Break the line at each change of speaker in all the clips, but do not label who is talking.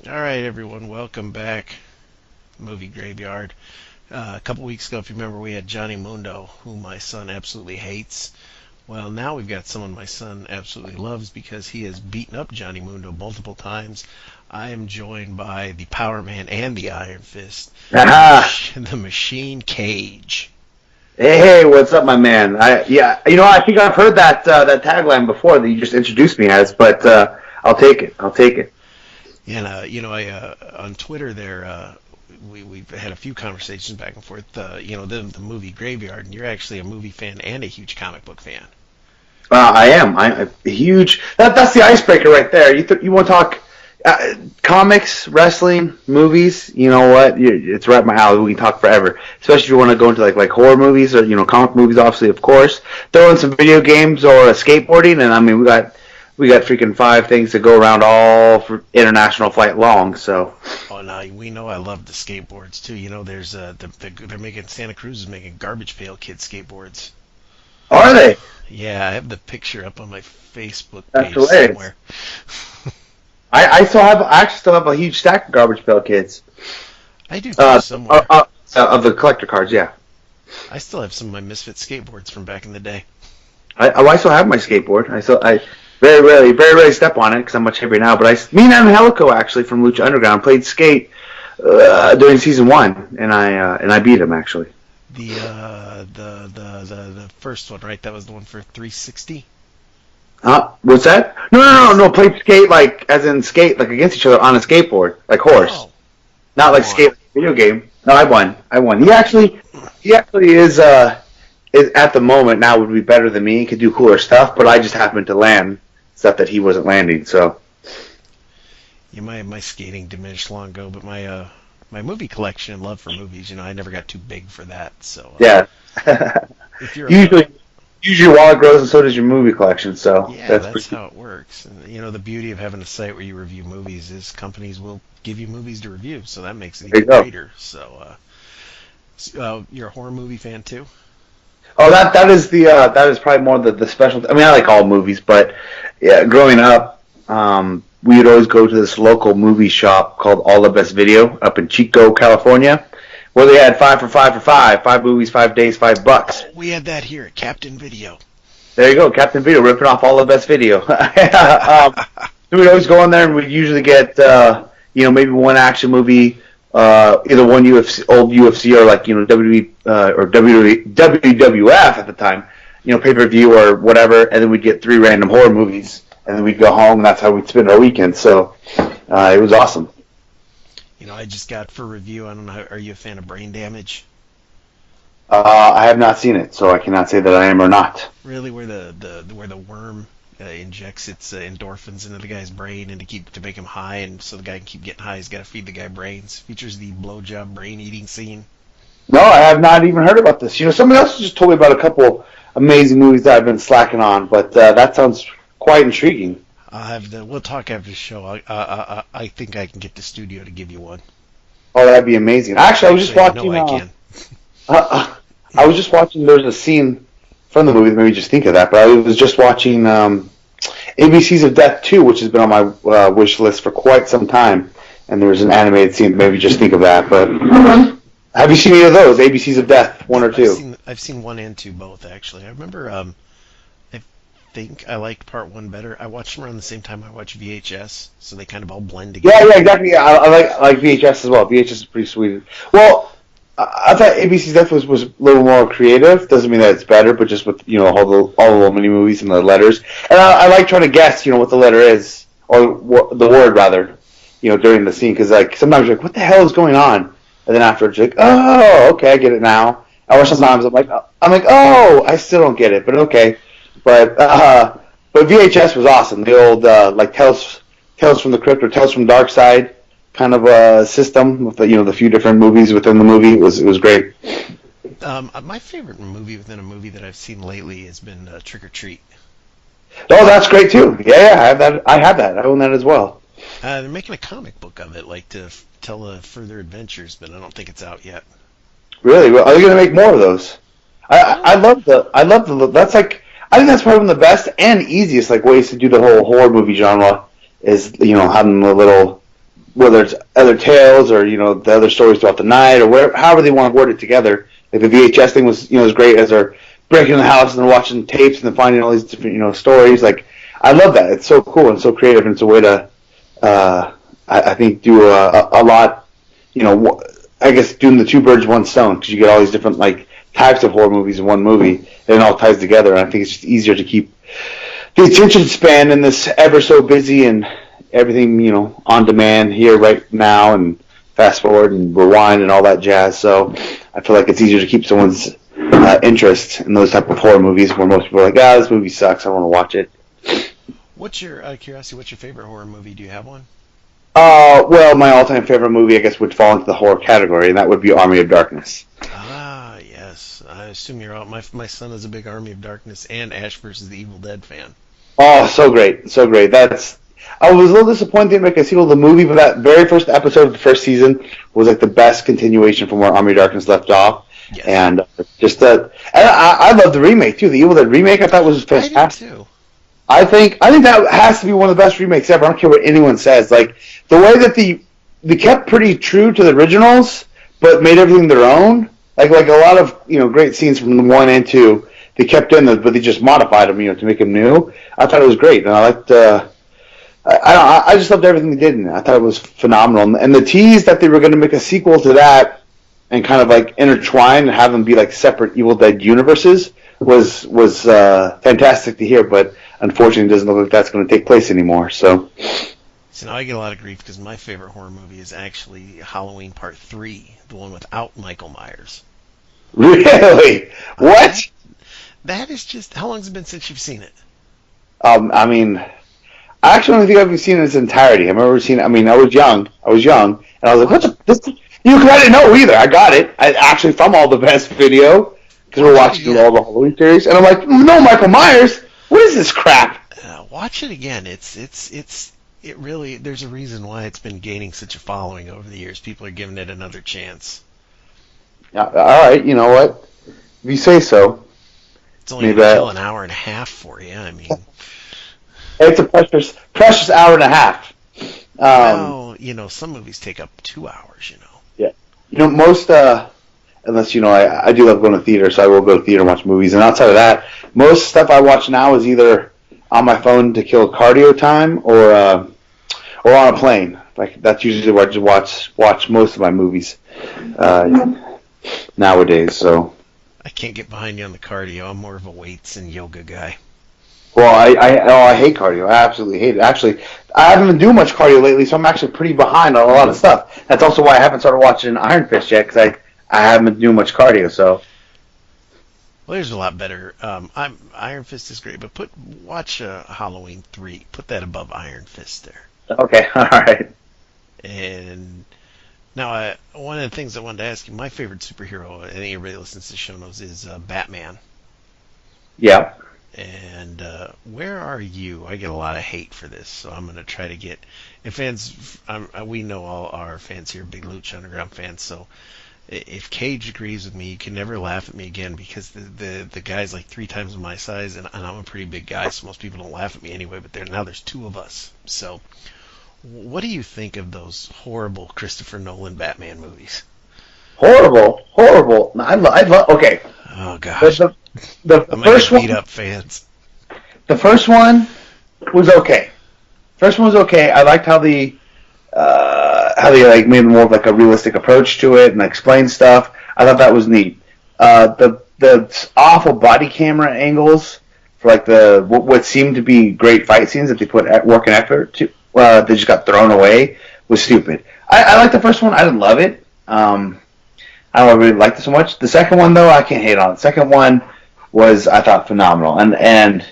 All right, everyone, welcome back. Movie Graveyard. A couple weeks ago, if you remember, we had Johnny Mundo, who my son absolutely hates. Well, now we've got someone my son absolutely loves because he has beaten up Johnny Mundo multiple times. I am joined by the Power Man and the Iron Fist,
Aha!
the Machine Cage.
Hey, what's up, my man? I think I've heard that tagline before that you just introduced me as, but I'll take it. I'll take it.
And on Twitter there, we've had a few conversations back and forth. The movie Graveyard, and you're actually a movie fan and a huge comic book fan.
I am. I'm a huge. That's the icebreaker right there. You want to talk comics, wrestling, movies? You know what? It's right up my alley. We can talk forever. Especially if you want to go into like horror movies or comic movies, obviously, of course. Throw in some video games or skateboarding, and I mean we got freaking 5 things to go around all for international flight long. So.
Oh, now we know I love the skateboards too. There's they're making Santa Cruz is making Garbage Pail Kid skateboards.
Are they?
Yeah, I have the picture up on my Facebook
That's
page
hilarious.
somewhere.
I actually still have a huge stack of Garbage Pail Kids.
I do too somewhere.
Of the collector cards, yeah.
I still have some of my Misfit skateboards from back in the day.
I still have my skateboard. I very rarely step on it because I'm much heavier now. But me and Angelico actually from Lucha Underground played skate during season 1, and I beat him actually.
The first one, right? That was the one for 360.
What's that? No. Played skate like as in skate like against each other on a skateboard like horse,
Oh,
not like skate like video game. No, I won. He actually is at the moment now would be better than me. He could do cooler stuff, but I just happened to land stuff that he wasn't landing. So
yeah, my skating diminished long ago, but my movie collection and love for movies, I never got too big for that. So
yeah,
if you're
usually your wallet grows and so does your movie collection. So
yeah,
that's
that's
pretty.
how it works. And the beauty of having a site where you review movies is companies will give you movies to review, so that makes it
There you
even
go.
greater. You're a horror movie fan too?
Oh, that is probably more the special. I mean, I like all movies, but yeah, growing up, we would always go to this local movie shop called All the Best Video up in Chico, California, where they had 5 movies, 5 days, $5.
We had that here at Captain Video.
There you go, Captain Video ripping off All the Best Video. We'd always go in there and we'd usually get maybe one action movie. Either one old UFC or like WWE or WWF at the time, pay per view or whatever, and then we'd get 3 random horror movies, and then we'd go home, and that's how we'd spend our weekend. So it was awesome.
I just got for review. I don't know. Are you a fan of Brain Damage?
I have not seen it, so I cannot say that I am or not.
Really, where the worm injects its endorphins into the guy's brain and to make him high, and so the guy can keep getting high, he's got to feed the guy brains. Features the blowjob brain eating scene.
No, I have not even heard about this. Somebody else just told me about a couple amazing movies that I've been slacking on, but that sounds quite intriguing.
We'll talk after the show. I think I can get the studio to give you one.
Oh, that'd be amazing. Actually, I was just watching.
No, I can.
I was just watching. There's a scene from the movie that made me just think of that. But I was just watching ABCs of Death 2, which has been on my wish list for quite some time. And there was an animated scene that made me just think of that. But have you seen any of those? ABCs of Death 1 or 2?
I've seen 1 and 2 both actually. I remember. I think I liked part 1 better. I watched them around the same time I watched VHS, so they kind of all blend together.
Yeah, exactly. Yeah, I like VHS as well. VHS is pretty sweet. Well, I thought ABC's Death was a little more creative. Doesn't mean that it's better, but just with all the little mini movies and the letters. And I like trying to guess what the letter is or the word rather. During the scene because like sometimes you're like, what the hell is going on? And then afterwards you're like, oh, okay, I get it now. Or sometimes I'm like, oh, I still don't get it, but okay. But VHS was awesome. The old like Tales from the Crypt or Tales from Dark Side kind of a system with the few different movies within the movie. It was great.
My favorite movie within a movie that I've seen lately has been Trick or Treat.
Oh, that's great too. Yeah, I have that. I own that as well.
They're making a comic book of it, like to tell further adventures, but I don't think it's out yet.
Really? Well, are they going to make more of those? I love the. That's like I think that's probably one of the best and easiest like ways to do the whole horror movie genre is having the little whether it's other tales or the other stories throughout the night or whatever, however they want to word it together. Like the VHS thing was great as they're breaking in the house and they're watching tapes and then finding all these different stories. Like I love that. It's so cool and so creative, and it's a way to I think do a lot. I guess doing the two birds one stone, because you get all these different like types of horror movies in one movie, and it all ties together. And I think it's just easier to keep the attention span in this ever so busy and everything on demand here right now, and fast forward and rewind and all that jazz. So I feel like it's easier to keep someone's interest in those type of horror movies where most people are like, this movie sucks, I don't want to watch it.
What's your curiosity? What's your favorite horror movie? Do you have one?
Well, my all-time favorite movie, I guess, would fall into the horror category, and that would be Army of Darkness.
Ah, yes. I assume you're out. My son is a big Army of Darkness and Ash versus the Evil Dead fan.
Oh, so great, so great. I was a little disappointed to make a sequel to the movie, but that very first episode of the first season was like the best continuation from where Army of Darkness left off.
Yes.
And just that, and I love the remake too. The Evil Dead remake, I thought was fantastic.
I do too.
I think that has to be one of the best remakes ever. I don't care what anyone says. Like the way that they kept pretty true to the originals, but made everything their own. Like a lot of great scenes from the 1 and 2, they kept in them, but they just modified them to make them new. I thought it was great, and I liked. I just loved everything they did in it. I thought it was phenomenal, and the tease that they were going to make a sequel to that and kind of like intertwine and have them be like separate Evil Dead universes was fantastic to hear. But unfortunately, it doesn't look like that's going to take place anymore. So
now I get a lot of grief because my favorite horror movie is actually Halloween Part 3, the one without Michael Myers.
Really? What?
That is just... How long has it been since you've seen it?
I mean, I actually don't think I've seen it in its entirety. I remember seeing it. I mean, I was young, and I was like, "What's this?" Because I didn't know either. I got it. Actually from all the best video, because we're watching all the Halloween series, and I'm like, "No, Michael Myers. What is this crap?"
Watch it again. It really, there's a reason why it's been gaining such a following over the years. People are giving it another chance.
All right, you know what? If you say so.
It's only until an hour and a half for you. I mean,
it's a precious hour and a half.
Well, some movies take up 2 hours.
Yeah. Most unless I do love going to theater, so I will go to theater and watch movies. And outside of that, most stuff I watch now is either on my phone to kill cardio time or on a plane. Like that's usually where I just watch most of my movies nowadays. So
I can't get behind you on the cardio. I'm more of a weights and yoga guy.
Well, I hate cardio. I absolutely hate it. Actually, I haven't been doing much cardio lately, so I'm actually pretty behind on a lot of stuff. That's also why I haven't started watching Iron Fist yet, because I haven't been doing much cardio. So.
Well, there's a lot better. Iron Fist is great, but watch Halloween 3. Put that above Iron Fist there.
Okay, all right.
And now, one of the things I wanted to ask you, my favorite superhero, and anybody listens to the show knows, is Batman.
Yeah.
And where are you? I get a lot of hate for this, so I'm going to try to get... And fans, we know all our fans here, big Lucha Underground fans, so if Cage agrees with me, you can never laugh at me again, because the guy's like 3 times my size, and I'm a pretty big guy, so most people don't laugh at me anyway, but now there's 2 of us. So what do you think of those horrible Christopher Nolan Batman movies?
Horrible. I love. Okay.
Oh gosh.
The first one.
Beat up fans.
The first one was okay. I liked how they like made more of like a realistic approach to it and explained stuff. I thought that was neat. The awful body camera angles for like what seemed to be great fight scenes that they put work and effort to, they just got thrown away, was stupid. I liked the first one. I didn't love it. I don't really like it so much. The second one, though, I can't hate on. The second one was, I thought, phenomenal. And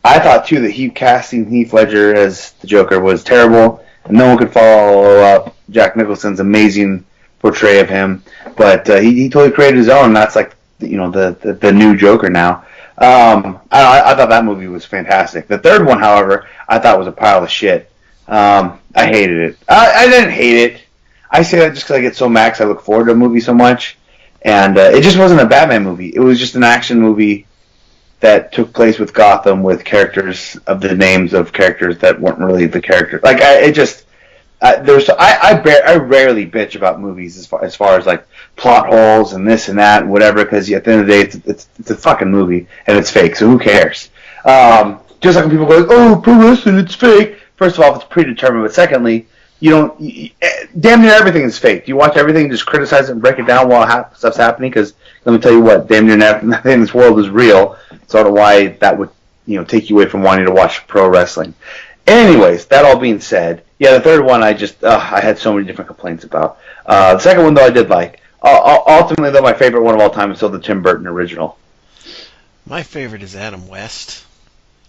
I thought, too, that casting Heath Ledger as the Joker was terrible, and no one could follow up Jack Nicholson's amazing portray of him. But he totally created his own, and that's like, the new Joker now. I thought that movie was fantastic. The third one, however, I thought was a pile of shit. I hated it. I didn't hate it. I say that just because I get so mad 'cause I look forward to a movie so much. And it just wasn't a Batman movie. It was just an action movie that took place with Gotham with characters of the names of characters that weren't really the characters. Like, I rarely bitch about movies as far as like plot holes and this and that and whatever, because at the end of the day it's a fucking movie and it's fake, so who cares? Just like when people go like, oh, pro wrestling, it's fake. First of all, it's predetermined, but secondly, you don't damn near everything is fake. You watch everything, just criticize it and break it down while stuff's happening, because let me tell you what, damn near nothing in this world is real. So I don't know why that would take you away from wanting to watch pro wrestling. Anyways, that all being said, yeah, the third one I had so many different complaints about. The second one though I did like. Ultimately though, my favorite one of all time is still the Tim Burton original.
My favorite is Adam West.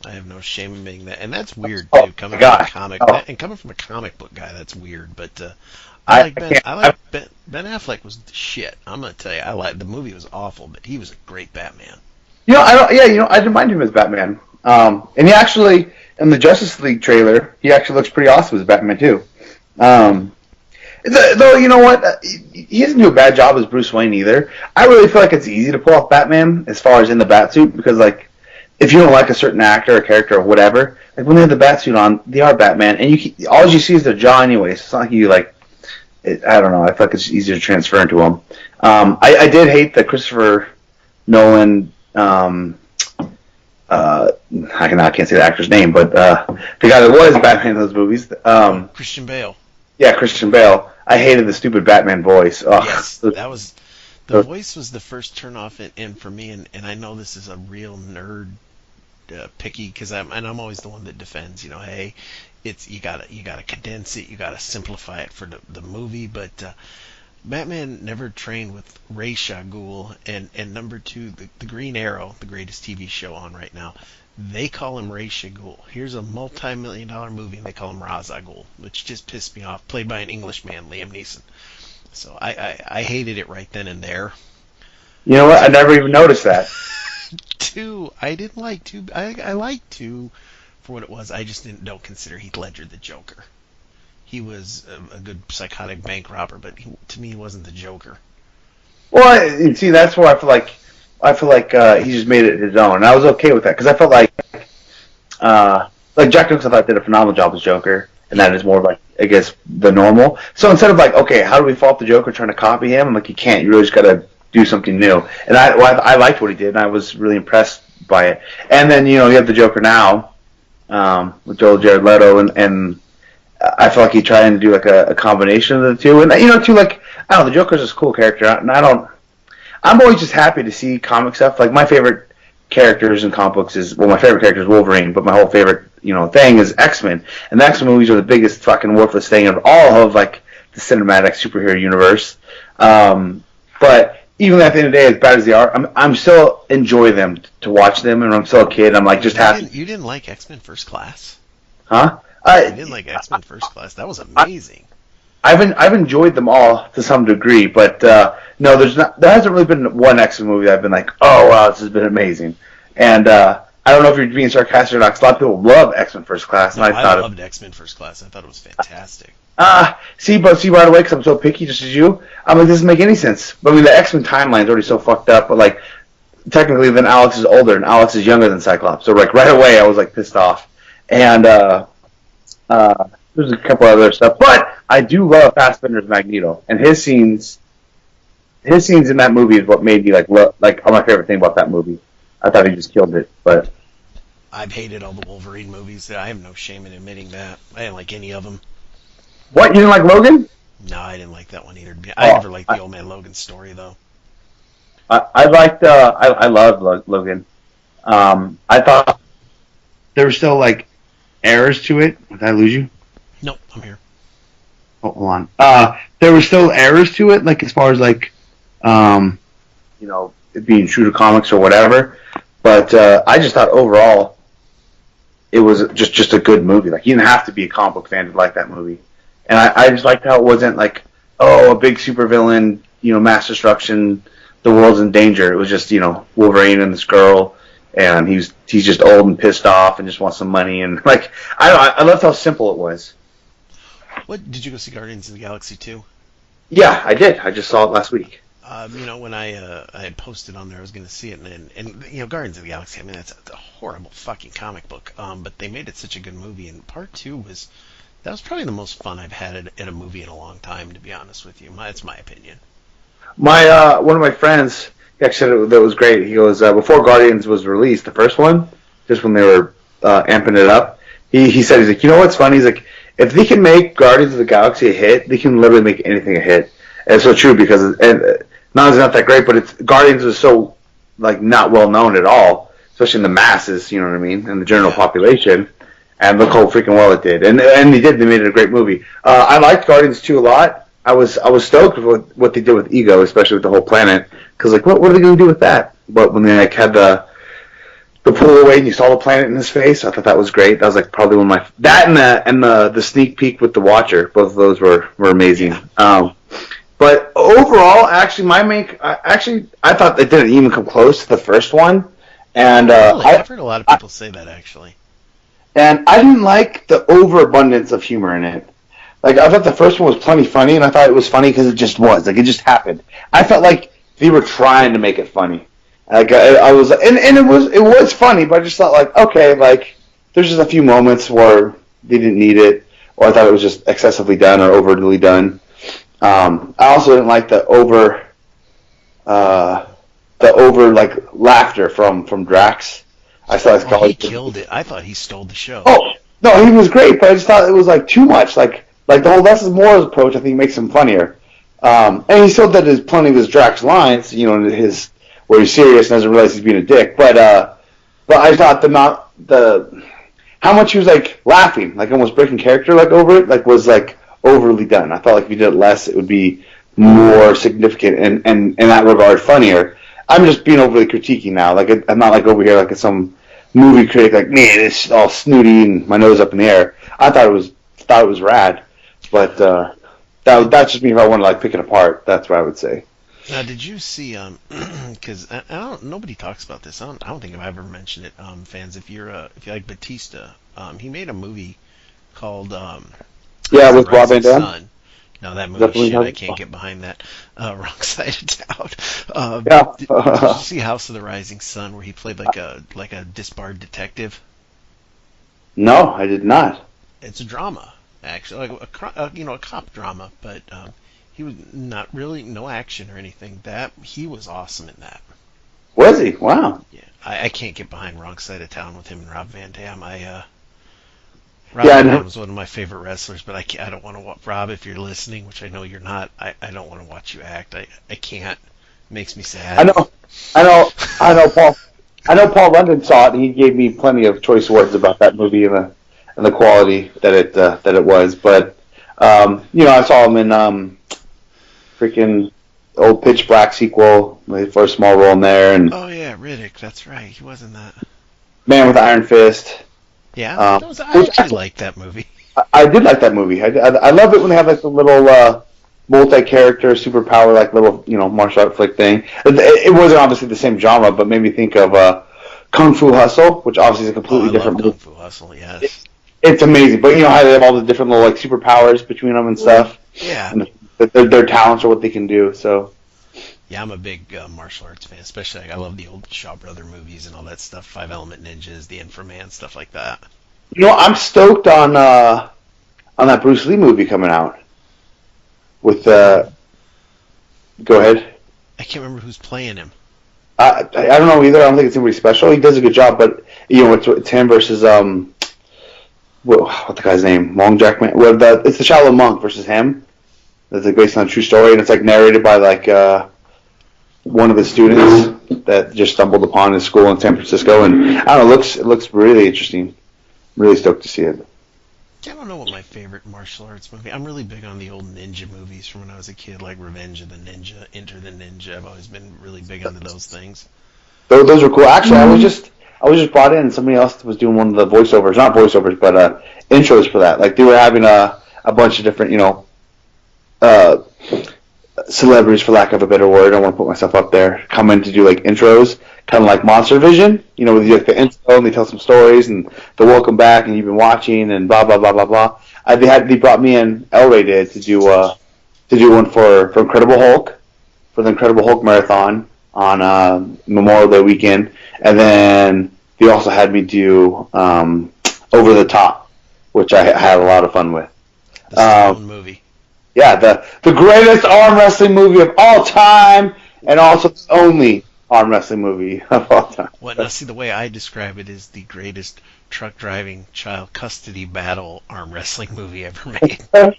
I have no shame in admitting that, and that's weird
Oh
too.
my god!
Coming from a comic book guy, that's weird. But I
I
like Ben.
can't.
I like Ben Affleck was the shit. I'm gonna tell you, the movie was awful, but he was a great Batman.
I don't. Yeah, I didn't mind him as Batman. And he actually in the Justice League trailer, he actually looks pretty awesome as Batman too. Um, though you know what, he doesn't do a bad job as Bruce Wayne either. I really feel like it's easy to pull off Batman as far as in the Batsuit, because like if you don't like a certain actor or character or whatever, like when they have the Batsuit on, they are Batman, and all you see is their jaw anyway. So it's not like you like. I don't know. I feel like it's easier to transfer into them. I did hate the Christopher Nolan. I can't say the actor's name, but the guy that was Batman in those movies.
Christian Bale.
Yeah, Christian Bale. I hated the stupid Batman voice. Ugh.
Yes, that was the voice was the first turnoff, and for me, and I know this is a real nerd picky, because I'm always the one that defends. Hey, it's you gotta condense it, you gotta simplify it for the movie, but Batman never trained with Ra's al Ghul, and number two, the Green Arrow, the greatest TV show on right now. They call him Ra's al Ghul. Here's a multi-million-dollar movie, and they call him Ra's al Ghul, which just pissed me off. Played by an Englishman, Liam Neeson. So I hated it right then and there.
You know what? I never even noticed that.
Two, I didn't like two. I liked two for what it was. I just don't consider Heath Ledger the Joker. He was a good psychotic bank robber, but to me, he wasn't the Joker.
Well, see, that's where I feel like he just made it his own, and I was okay with that, because I felt like Jack Nicholson, I thought, did a phenomenal job as Joker, and that is more like, I guess, the normal. So instead of like, okay, how do we fault the Joker trying to copy him? I'm like, you can't. You really just got to do something new. And I liked what he did, and I was really impressed by it. And then you have the Joker now with Joel Jared Leto, and I feel like he's trying to do like a combination of the two. And too, like, I don't know, the Joker's this cool character, and I'm always just happy to see comic stuff. Like my favorite characters in comic books my favorite character is Wolverine, but my whole favorite thing is X-Men, and the X-Men movies are the biggest fucking worthless thing of all of like the cinematic superhero universe. But even at the end of the day, as bad as they are, I'm still enjoy them to watch them, and I'm still a kid. I'm like just happy.
You didn't like X-Men First Class?
Huh?
You didn't like X-Men First Class? That was amazing.
I've enjoyed them all to some degree, but no, there hasn't really been one X-Men movie that I've been like, oh wow, this has been amazing. And I don't know if you're being sarcastic or not, 'cause a lot of people love X-Men First Class, and
I loved X-Men First Class. I thought it was fantastic.
See right away, because I'm so picky, just as you. I'm like, this doesn't make any sense. But I mean, the X-Men timeline's already so fucked up. But like, technically, then Alex is older, and Alex is younger than Cyclops. So like, right away, I was like pissed off. And there's a couple other stuff, but I do love Fassbender's Magneto, and his scenes in that movie is what made me like my favorite thing about that movie. I thought he just killed it, but
I've hated all the Wolverine movies. I have no shame in admitting that. I didn't like any of them.
What, you didn't like Logan?
No, I didn't like that one either. I never liked the Old Man Logan story though.
I liked I loved Logan. I thought there were still like errors to it. Did I lose you?
Nope, I'm here.
Oh, hold on. There were still errors to it, like as far as like, it being true to comics or whatever. But I just thought overall, it was just a good movie. Like you didn't have to be a comic book fan to like that movie, and I just liked how it wasn't like, oh, a big supervillain, mass destruction, the world's in danger. It was just Wolverine and this girl, and he's just old and pissed off and just wants some money, and like I loved how simple it was.
What did you go see Guardians of the Galaxy 2?
Yeah, I did. I just saw it last week.
When I had posted on there I was going to see it, and Guardians of the Galaxy, I mean, that's a horrible fucking comic book, but they made it such a good movie, and part 2 was That was probably the most fun I've had at a movie in a long time, to be honest with you. That's my opinion.
My one of my friends he actually said that was great. He goes before Guardians was released, the first one, just when they were amping it up. He said he's like, you know what's funny? He's like, if they can make Guardians of the Galaxy a hit, they can literally make anything a hit. And it's so true because not only is it not that great, but it's Guardians is so like not well known at all, especially in the masses. You know what I mean, in the general population. And look how freaking well it did, and they did. They made it a great movie. I liked Guardians 2 a lot. I was stoked with what they did with Ego, especially with the whole planet. Because like, what are they going to do with that? But when they like had the pull away and you saw the planet in his face, I thought that was great. That was like probably one of my and the sneak peek with the Watcher. Both of those were amazing. But overall, actually, I thought they didn't even come close to the first one. And
really? I've heard a lot of people say that actually.
And I didn't like the overabundance of humor in it. Like, I thought the first one was plenty funny, and I thought it was funny because it just was. Like, it just happened. I felt like they were trying to make it funny. Like, I was, and it was funny, but I just thought, like, okay, like, there's just a few moments where they didn't need it, or I thought it was just excessively done or overly done. I also didn't like the over like laughter from Drax. I thought
he killed it. I thought he stole the show.
Oh no, he was great, but I just thought it was like too much. Like the whole less is more approach, I think makes him funnier. And he still did plenty of his Drax lines, you know, his where he's serious and doesn't realize he's being a dick. But I thought the how much he was like laughing, like almost breaking character, like over it, like was like overly done. I felt like if he did it less, it would be more significant and in that regard funnier. I'm just being overly critiquing now. Like I'm not like over here like some movie critic. Like, man, it's all snooty and my nose up in the air. I thought it was rad, but that's just me if I want to like pick it apart. That's what I would say.
Now, did you see? Because nobody talks about this. I don't think I've ever mentioned it. Fans, if you like Batista, he made a movie called
with Rob Van Dam.
Sun. No, that movie shit. I can't get behind that. Wrong Side of Town. Did you see House of the Rising Sun, where he played like a disbarred detective?
No, I did not.
It's a drama, actually, like a cop drama, but he was not really no action or anything. He was awesome in that.
Was he? Wow.
Yeah, I can't get behind Wrong Side of Town with him and Rob Van Dam. Rob Van Dam was one of my favorite wrestlers, but I don't want to watch Rob, if you're listening, which I know you're not. I don't want to watch you act. I can't. It makes me sad.
I know. Paul London saw it, and he gave me plenty of choice words about that movie and the quality that it was. But I saw him in freaking old Pitch Black sequel for a small role in there, and
oh yeah, Riddick. That's right. He was in that.
Man with Iron Fist.
Yeah, I actually liked that movie.
I did like that movie. I love it when they have like the little multi-character, superpower, like little martial art flick thing. It wasn't obviously the same genre, but made me think of Kung Fu Hustle, which obviously is a completely different movie.
Kung Fu Hustle, yes.
It's amazing, but how they have all the different little like superpowers between them and stuff.
Yeah,
and their talents or what they can do. So.
Yeah, I'm a big martial arts fan, especially I love the old Shaw Brother movies and all that stuff, Five Element Ninjas, The Inframan, stuff like that.
I'm stoked on that Bruce Lee movie coming out. With go ahead.
I can't remember who's playing him.
I don't know either. I don't think it's anybody special. He does a good job, but it's him versus what the guy's name? Long Jack Man. It's the Shaolin Monk versus him. It's like based on a true story, and it's like narrated by like one of the students that just stumbled upon his school in San Francisco, and I don't know, it looks really interesting. I'm really stoked to see it.
I don't know what my favorite martial arts movie. I'm really big on the old ninja movies from when I was a kid, like Revenge of the Ninja, Enter the Ninja. I've always been really big into those things.
Those were cool. Actually, I was just brought in, and somebody else was doing one of the voiceovers, not voiceovers, but intros for that. Like they were having a bunch of different, celebrities, for lack of a better word. I don't want to put myself up there. Come in to do like intros, kind of like Monster Vision. With like the intro, and they tell some stories, and the welcome back, and you've been watching, and blah blah blah blah blah. They brought me in. El Rey did to do one for Incredible Hulk, for the Incredible Hulk marathon on Memorial Day weekend, and then they also had me do Over the Top, which I had a lot of fun with.
The Stallone movie.
Yeah, the greatest arm wrestling movie of all time, and also the only arm wrestling movie of all time.
What now? See, the way I describe it is the greatest truck driving child custody battle arm wrestling movie ever made.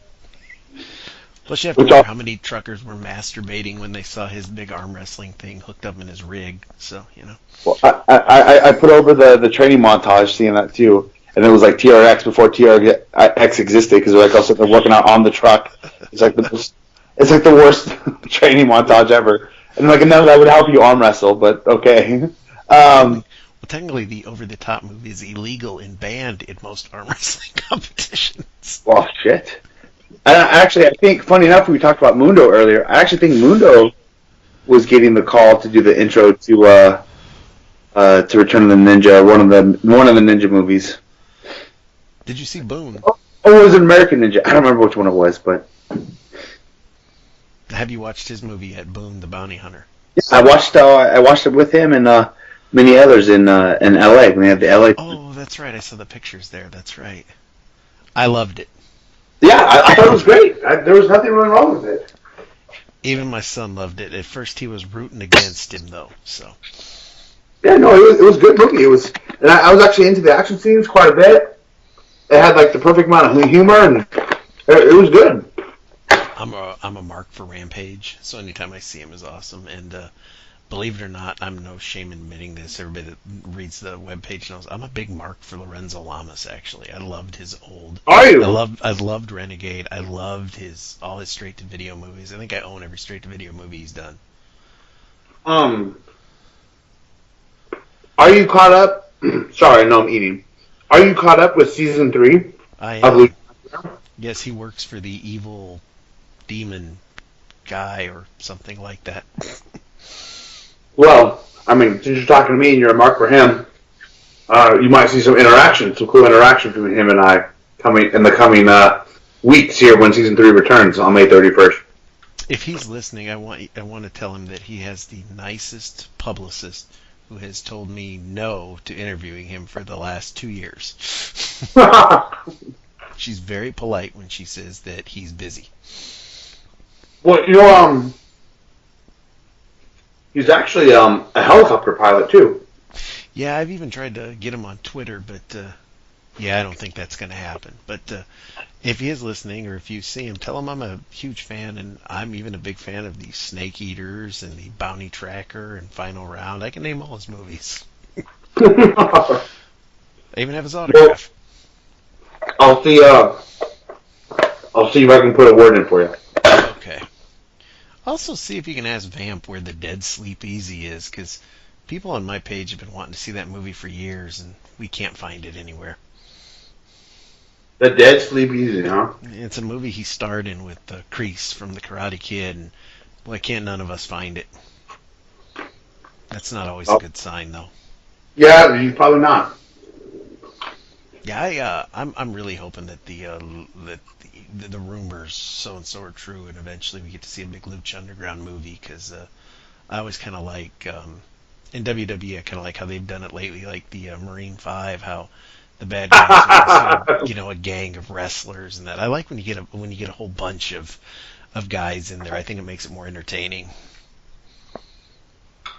Plus, you have to wonder how many truckers were masturbating when they saw his big arm wrestling thing hooked up in his rig. So, you know.
Well, I put over the training montage seeing that too, and it was like TRX before TRX existed because they're like also they're working out on the truck. It's like the worst training montage ever. And like, no, that would help you arm wrestle, but okay.
Well, technically, the over-the-top movie is illegal and banned in most arm wrestling competitions.
Well, shit. Actually, I think, funny enough, we talked about Mundo earlier. I actually think Mundo was getting the call to do the intro to Return of the Ninja, one of the Ninja movies.
Did you see Boone?
Oh, it was an American Ninja. I don't remember which one it was, but
have you watched his movie yet, Boone the Bounty Hunter?
Yeah, I watched it with him and many others in L.A. when they had the L.A.
Oh, that's right. I saw the pictures there. That's right. I loved it.
Yeah, I thought it was great. There was nothing really wrong with it.
Even my son loved it. At first, he was rooting against him, though. So.
Yeah, no, it was a good movie. It was, and I was actually into the action scenes quite a bit. It had like the perfect amount of humor, and it was good.
I'm a mark for Rampage, so anytime I see him is awesome. And believe it or not, I'm no shame in admitting this. Everybody that reads the webpage knows I'm a big mark for Lorenzo Lamas. Actually, I loved his old.
Are you?
I loved Renegade. I loved all his straight to video movies. I think I own every straight to video movie he's done.
Are you caught up? Sorry, no, I'm eating. Are you caught up with season 3?
I am. Yes, he works for the evil demon guy or something like that.
Well, I mean, since you're talking to me and you're a mark for him, you might see some cool interaction between him and I in the coming weeks here when season 3 returns on May 31st.
If he's listening, I want to tell him that he has the nicest publicist who has told me no to interviewing him for the last 2 years. She's very polite when she says that he's busy.
Well, he's actually a helicopter pilot, too.
Yeah, I've even tried to get him on Twitter, but I don't think that's going to happen. But if he is listening, or if you see him, tell him I'm a huge fan, and I'm even a big fan of the Snake Eaters and the Bounty Tracker and Final Round. I can name all his movies. I even have his autograph.
I'll see if I can put a word in for you.
Okay. Also, see if you can ask Vamp where the Dead Sleep Easy is, because people on my page have been wanting to see that movie for years, and we can't find it anywhere.
The Dead Sleep Easy, huh?
It's a movie he starred in with Kreese from The Karate Kid, and why can't none of us find it? That's not always a good sign, though.
Yeah, probably not.
Yeah, I'm really hoping that the rumors so and so are true, and eventually we get to see a big Lucha Underground movie. Because I always kind of like in WWE, I kind of like how they've done it lately, like the Marine 5, how the bad guys are a gang of wrestlers, and that I like when you get a whole bunch of guys in there. I think it makes it more entertaining.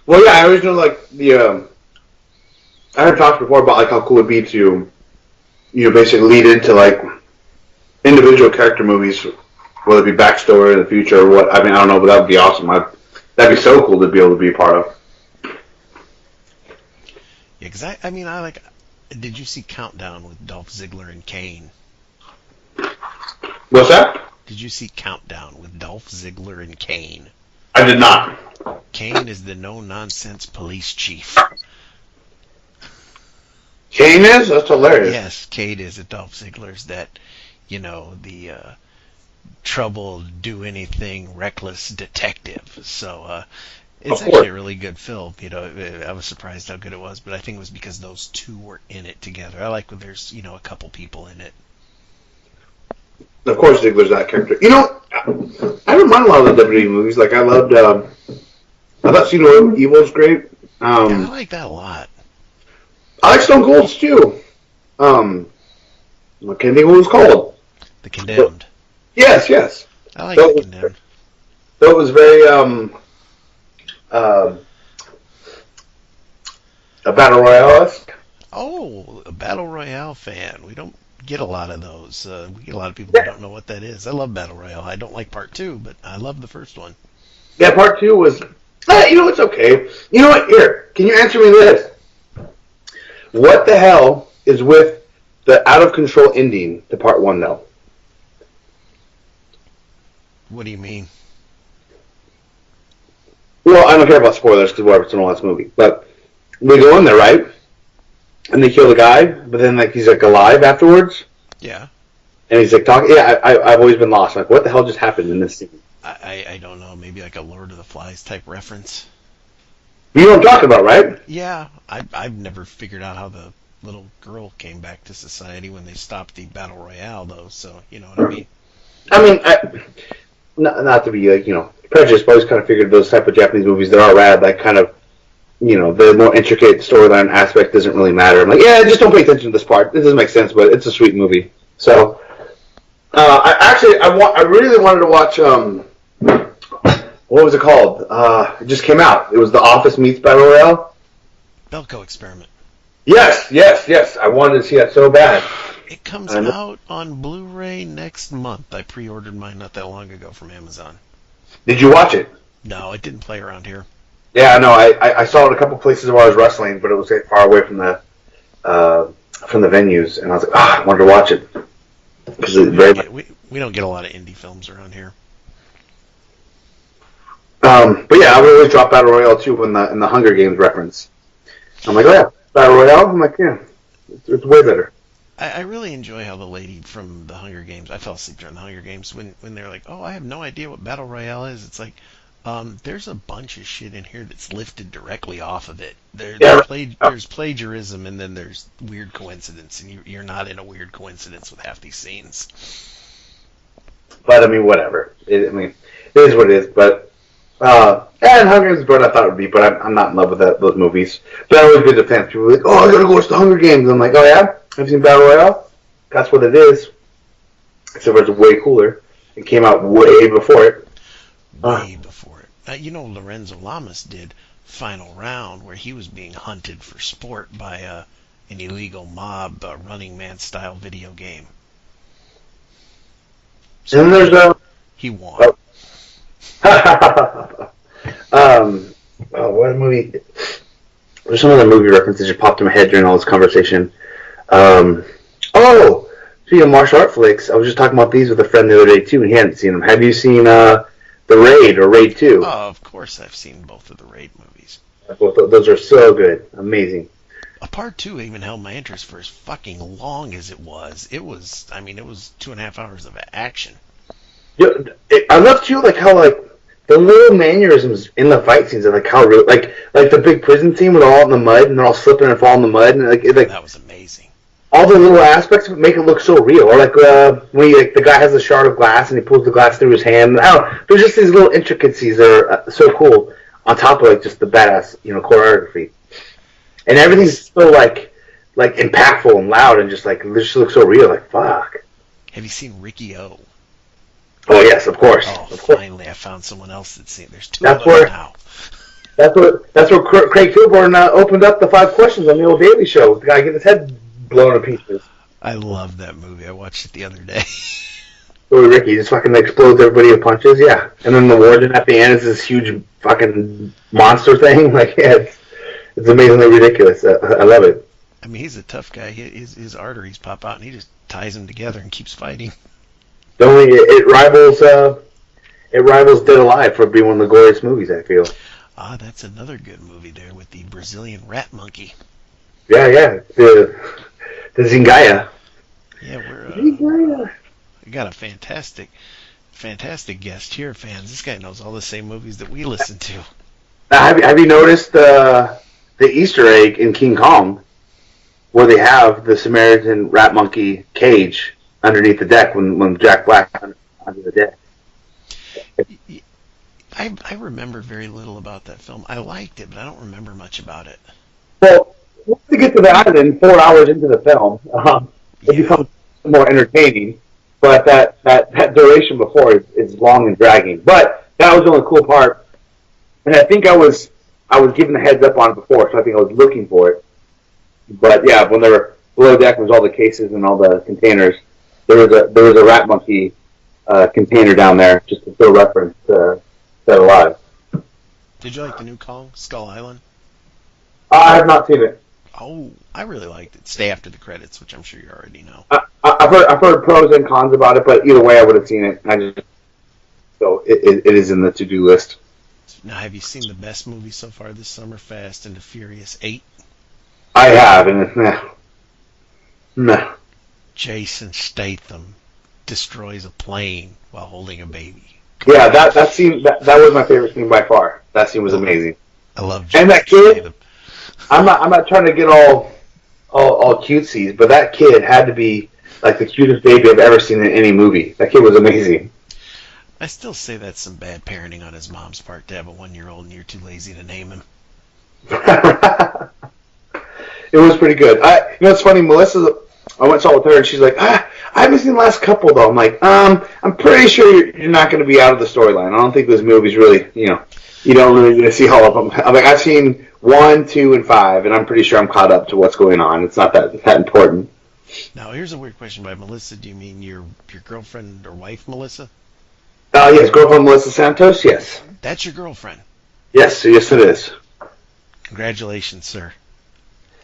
Well, yeah, I always know like I heard talks before about like how cool it'd be to basically lead into like individual character movies, whether it be backstory in the future or what. I mean, I don't know, but that would be awesome. That'd be so cool to be able to be a part of.
Yeah, because I like. Did you see Countdown with Dolph Ziggler and Kane?
What's that?
Did you see Countdown with Dolph Ziggler and Kane?
I did not.
Kane is the no-nonsense police chief.
Kane is? That's hilarious.
Yes, Kane is at Dolph Ziggler's that, the trouble, do anything, reckless detective. So it's actually a really good film. I was surprised how good it was, but I think it was because those two were in it together. I like when there's, a couple people in it.
Of course, Ziggler's that character. I don't mind a lot of the WWE movies. Like, I thought See No Evil was great.
I like that a lot.
I like Stone Cold's too. I can't think of what it was called.
The Condemned.
Yes, yes.
I like
So
the
it was,
Condemned.
so it was very a battle royale.
Oh, a Battle Royale fan. We don't get a lot of those. We get a lot of people that
Yeah,
don't know what that is. I love Battle Royale. I don't like part two, but I love the first one.
yeah. Part two was, it's okay. You know what? Here, can you answer me this? What the hell is with the out of control ending to part one though?
What do you mean?
Well, I don't care about spoilers because whatever, it's an last movie. But they go in there, right? And they kill the guy, but then like he's like alive afterwards,
Yeah.
and he's like talking. Yeah, I've always been lost. Like, what the hell just happened in this scene?
I don't know. Maybe like a Lord of the Flies type reference.
You know what I'm talking about, right?
Yeah. I've never figured out how the little girl came back to society when they stopped the Battle Royale, though. So, you know what I mean?
I mean, not to be like prejudiced, but I always kind of figured those type of Japanese movies that are rad, like kind of the more intricate storyline aspect doesn't really matter. I'm like, yeah, just don't pay attention to this part. This doesn't make sense, but it's a sweet movie. So, I really wanted to watch what was it called? It just came out. It was The Office meets Battle Royale.
Belko Experiment.
Yes, yes, yes. I wanted to see that so bad.
It comes out on Blu-ray next month. I pre-ordered mine not that long ago from Amazon.
Did you watch it?
No, it didn't play around here.
Yeah, no. I saw it a couple places while I was wrestling, but it was far away from the venues, and I was like, I wanted to watch it because it's very.
We don't get a lot of indie films around here.
But yeah, I would always drop Battle Royale too in the Hunger Games reference. I'm like, oh yeah, Battle Royale. I'm like, yeah, it's way better.
I really enjoy how the lady from the Hunger Games. I fell asleep during the Hunger Games when they're like, "Oh, I have no idea what Battle Royale is." It's like, there's a bunch of shit in here that's lifted directly off of it. There's plagiarism, and then there's weird coincidence, and you're not in a weird coincidence with half these scenes.
But I mean, whatever. It is what it is. But and Hunger Games is what I thought it would be. But I'm not in love with those movies. But I always get defense. People are like, "Oh, I gotta go watch the Hunger Games." I'm like, "Oh yeah, have you seen Battle Royale? That's what it is." Except for it's way cooler. It came out way before it.
Way before it. Lorenzo Lamas did Final Round, where he was being hunted for sport by an illegal mob Running Man style video game. So
And then there's
he won.
what movie? There's some other movie references that popped in my head during all this conversation. Speaking of martial art flicks, I was just talking about these with a friend the other day too, and he hadn't seen them. Have you seen The Raid or Raid 2?
Oh, of course I've seen both of the Raid movies.
Those are so good. Amazing.
A part 2 even held my interest for as fucking long as it was. It was 2.5 hours of action.
Yeah, I love too, like how the little mannerisms in the fight scenes, are like how real, like the big prison scene with all in the mud and they're all slipping and falling in the mud, and
That was amazing.
All the little aspects make it look so real. Or when the guy has a shard of glass and he pulls the glass through his hand. I don't know, there's just these little intricacies that are so cool on top of just the badass choreography, and everything's so like impactful and loud and just it just looks so real. Like fuck.
Have you seen Ricky O?
Oh yes, of course.
Oh,
of course.
finally, I found someone else that's seen. There's two of them now.
That's where Craig Kilborn opened up the 5 questions on the old Daily Show. The guy getting his head blown to pieces.
I love that movie. I watched it the other day.
Ricky just fucking explodes everybody with punches, yeah. And then the warden at the end is this huge fucking monster thing. It's amazingly ridiculous. I love it.
I mean, he's a tough guy. His arteries pop out, and he just ties them together and keeps fighting.
It rivals Dead Alive for being one of the glorious movies, I feel.
That's another good movie there with the Brazilian rat monkey.
Yeah. The Zingaya.
Yeah, we got a fantastic guest here, fans. This guy knows all the same movies that we listen to.
Have you noticed the Easter egg in King Kong, where they have the Samaritan rat monkey cage underneath the deck when Jack Black under the deck?
I remember very little about that film. I liked it, but I don't remember much about it.
Well, once you get to the island 4 hours into the film, it becomes more entertaining. but that duration before is long and dragging. But that was the only cool part, and I think I was given the heads up on it before, so I think I was looking for it. But yeah, when they were below deck was all the cases and all the containers. There was a rat monkey container down there just to still reference Dead Alive.
Did you like the new Kong, Skull Island?
I have not seen it.
Oh, I really liked it. Stay after the credits, which I'm sure you already know.
I've heard pros and cons about it, but either way, I would have seen it. So it is in the to-do list.
Now, have you seen the best movie so far this summer, Fast and the Furious 8?
I have, and it's nah.
Jason Statham destroys a plane while holding a baby.
Yeah, that scene that was my favorite scene by far. That scene was amazing.
I love Jason
and that kid.
Statham.
I'm not trying to get all cutesy, but that kid had to be like the cutest baby I've ever seen in any movie. That kid was amazing.
I still say that's some bad parenting on his mom's part to have a 1-year-old and you're too lazy to name him.
It was pretty good. It's funny, Melissa. I went and saw it with her, and she's like, I haven't seen the last couple though. I'm like, I'm pretty sure you're not going to be out of the storyline. I don't think this movie's really, you don't really get to see all of them. I'm like, I've seen 1, 2, and 5, and I'm pretty sure I'm caught up to what's going on. It's not that important.
Now, here's a weird question by Melissa. Do you mean your girlfriend or wife, Melissa?
Yes, girlfriend Melissa Santos. Yes.
That's your girlfriend.
Yes, it is.
Congratulations, sir.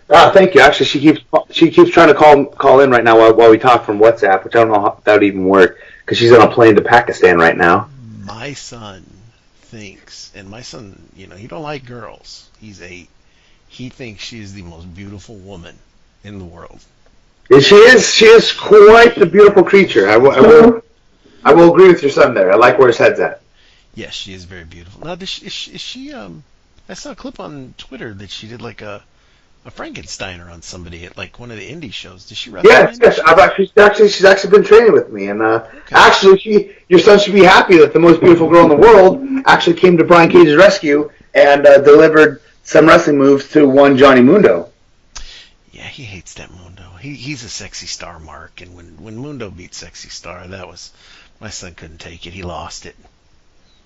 Thank you. Actually, she keeps trying to call in right now while we talk from WhatsApp, which I don't know how that would even work because she's on a plane to Pakistan right now.
My son thinks, and my son, he don't like girls. He's 8. He thinks she is the most beautiful woman in the world.
And she is quite the beautiful creature. I will agree with your son there. I like where his head's at.
Yes, she is very beautiful. Now, is she? I saw a clip on Twitter that she did like a Frankensteiner on somebody at like one of the indie shows. Did she wrestle?
Yes. She's actually been training with me, and actually, your son should be happy that the most beautiful girl in the world actually came to Brian Cage's rescue and delivered some wrestling moves to one Johnny Mundo.
Yeah, he hates that Mundo. He's a Sexy Star mark, and when Mundo beat Sexy Star, my son couldn't take it. He lost it.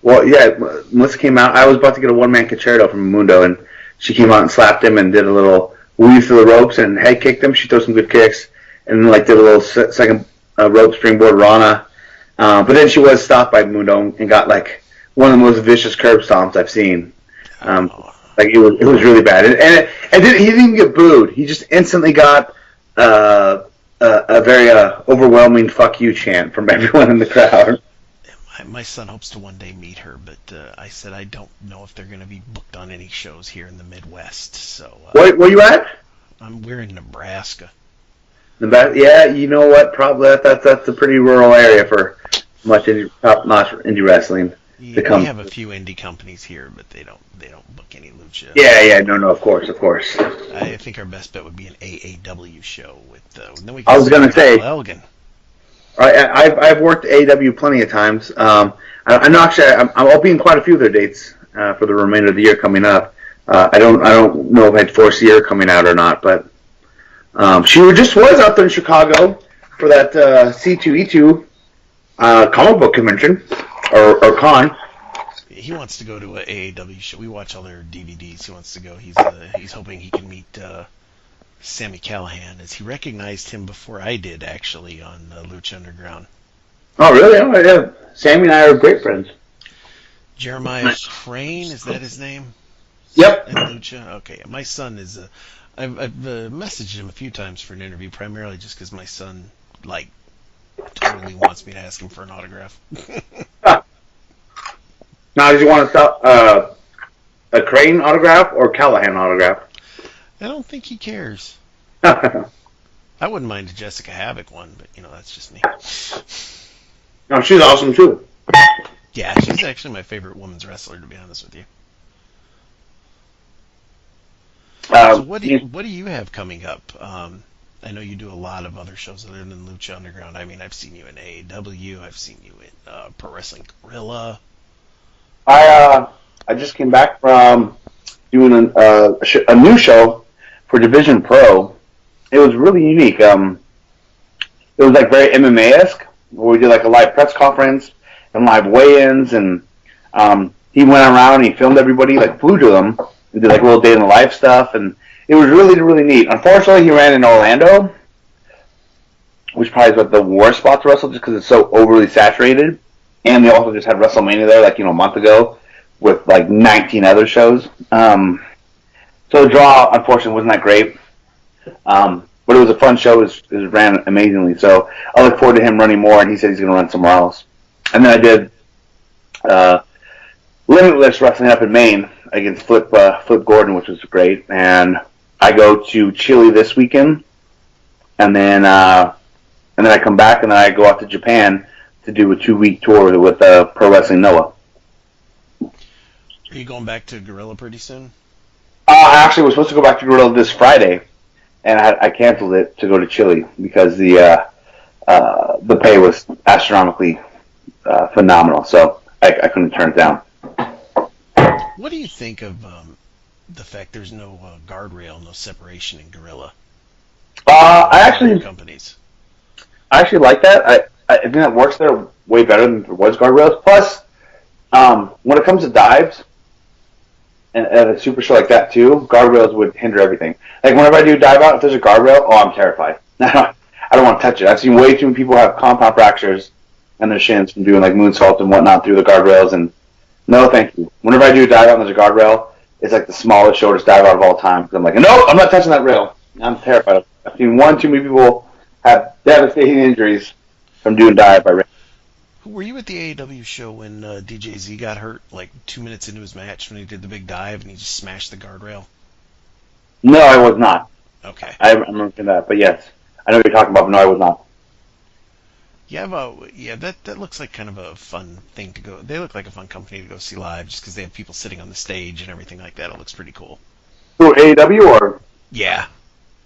Well, yeah, Melissa came out. I was about to get a one-man concerto from Mundo, and she came out and slapped him and did a little weave through the ropes and head kicked him. She threw some good kicks and did a little second rope springboard Rana. But then she was stopped by Mundo and got like one of the most vicious curb stomps I've seen. Like it was really bad. And he didn't even get booed. He just instantly got a very overwhelming "fuck you" chant from everyone in the crowd.
My son hopes to one day meet her, but I said I don't know if they're going to be booked on any shows here in the Midwest. So
where you at?
We're in Nebraska.
Yeah, you know what? Probably that's a pretty rural area for much top-notch indie wrestling.
Yeah, we have a few indie companies here, but they don't book any lucha.
Yeah, no, of course.
I think our best bet would be an AAW show with. Then we
I was going to say
Elgin.
I've worked AW plenty of times. I know actually I'll be in quite a few of their dates for the remainder of the year coming up. I don't know if I'd force the year coming out or not, but she just was out there in Chicago for that C2E2 comic book convention or con.
He wants to go to an AAW show. We watch all their DVDs. He wants to go. He's hoping he can meet Sammy Callahan, as he recognized him before I did, actually, on Lucha Underground.
Oh, really? Oh, yeah. Sammy and I are great friends.
Jeremiah Crane, is that his name?
Yep.
In Lucha? Okay. My son is I've messaged him a few times for an interview, primarily just because my son, totally wants me to ask him for an autograph.
Now, did you want a Crane autograph or Callahan autograph?
I don't think he cares. I wouldn't mind a Jessica Havoc one, but that's just me.
No, she's awesome too.
Yeah, she's actually my favorite women's wrestler, to be honest with you. So what do you have coming up? I know you do a lot of other shows other than Lucha Underground. I mean, I've seen you in AEW. I've seen you in Pro Wrestling Guerrilla.
I just came back from doing a new show for Division Pro. It was really unique. It was very MMA-esque, where we did like a live press conference and live weigh-ins, and he went around and he filmed everybody, like flew to them, and did like little day in the life stuff, and it was really, really neat. Unfortunately, he ran in Orlando, which probably is what the worst spot to wrestle, just because it's so overly saturated. And they also just had WrestleMania there, like, a month ago, with like 19 other shows. So the draw, unfortunately, wasn't that great. But it was a fun show. It ran amazingly. So I look forward to him running more, and he said he's going to run somewhere else. And then I did Limitless Wrestling up in Maine against Flip Gordon, which was great. And I go to Chile this weekend, and then I come back, and then I go out to Japan to do a 2-week tour with Pro Wrestling Noah.
Are you going back to Gorilla pretty soon?
I actually was supposed to go back to Gorilla this Friday, and I canceled it to go to Chile because the pay was astronomically phenomenal, so I couldn't turn it down.
What do you think of the fact there's no guardrail, no separation in Gorilla?
I actually like that. I think that works there way better than there was guardrails. Plus, when it comes to dives, and at a super show like that too, guardrails would hinder everything. Like whenever I do dive out, if there's a guardrail, I'm terrified. I don't want to touch it. I've seen way too many people have compound fractures in their shins from doing like moonsaults and whatnot through the guardrails, and no thank you. Whenever I do a dive out and there's a guardrail, it's like the smallest, shortest dive out of all time. Because I'm like, no, I'm not touching that rail. I'm terrified. I've seen one too many people have devastating injuries from doing dive by rail.
Were you at the AEW show when DJZ got hurt like 2 minutes into his match when he did the big dive and he just smashed the guardrail?
No, I was not.
Okay.
I remember that, but yes. I know what you're talking about, but no, I was not.
Yeah, that looks like kind of a fun thing to go. They look like a fun company to go see live just because they have people sitting on the stage and everything like that. It looks pretty cool.
Who, AEW or?
Yeah.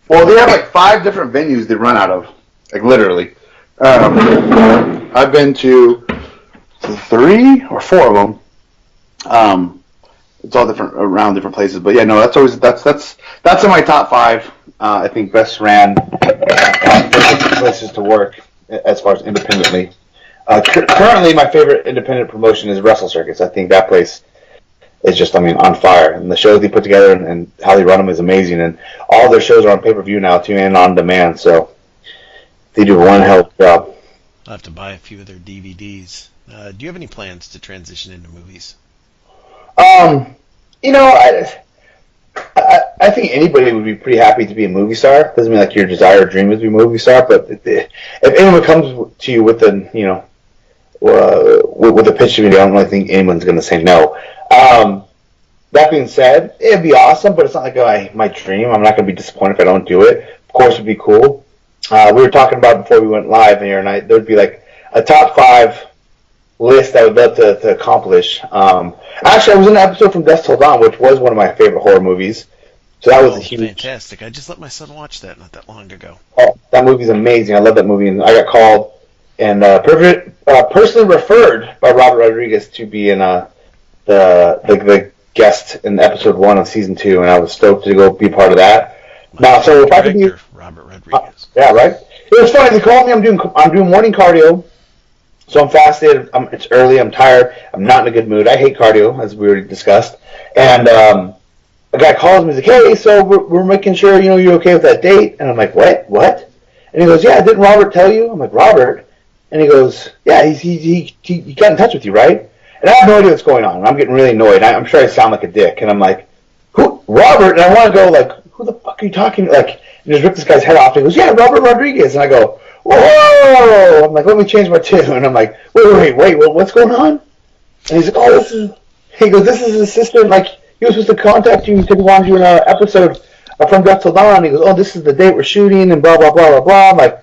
Well, they have like 5 different venues they run out of. Like literally. I've been to 3 or 4 of them. It's all different around different places, but yeah, no, that's in my top 5. I think best ran places to work as far as independently. Currently, my favorite independent promotion is Wrestle Circus. I think that place is just, on fire, and the shows they put together and how they run them is amazing. And all their shows are on pay-per-view now too, and on demand. So they do one hell of a job.
I'll have to buy a few of their DVDs. Do you have any plans to transition into movies?
I think anybody would be pretty happy to be a movie star. Doesn't mean like your desire or dream is to be a movie star, but if anyone comes to you with with a pitch to me, I don't really think anyone's going to say no. That being said, it'd be awesome, but it's not like my dream. I'm not going to be disappointed if I don't do it. Of course, it'd be cool. We were talking about before we went live here, and there would be like a top 5 list I would love to accomplish. Actually, I was in an episode from Dusk Till Dawn, which was one of my favorite horror movies. So that was a huge...
Fantastic. I just let my son watch that not that long ago.
Oh, that movie's amazing. I love that movie. And I got called and personally referred by Robert Rodriguez to be in the guest in episode 1 of season 2, and I was stoked to go be part of that. Now, so if I could be...
Robert Rodriguez.
Yeah, right? It was funny. They called me. I'm doing morning cardio. So I'm fasted. It's early. I'm tired. I'm not in a good mood. I hate cardio, as we already discussed. And a guy calls me. He's like, "Hey, so we're making sure you're okay with that date." And I'm like, "What?" And he goes, "Yeah, didn't Robert tell you?" I'm like, "Robert?" And he goes, "Yeah, he got in touch with you, right?" And I have no idea what's going on. I'm getting really annoyed. I'm sure I sound like a dick. And I'm like, "Who, Robert?" And I want to go like, "Who the fuck are you talking to?" Like, and just rip this guy's head off. And he goes, "Yeah, Robert Rodriguez." And I go, "Whoa!" I'm like, "Let me change my tune." And I'm like, wait, what's going on? And he's like, this is his assistant. Like, he was supposed to contact you. He said he wanted you in an episode from Dusk Till Dawn. He goes, this is the date we're shooting, and blah, blah, blah, blah, blah. I'm like,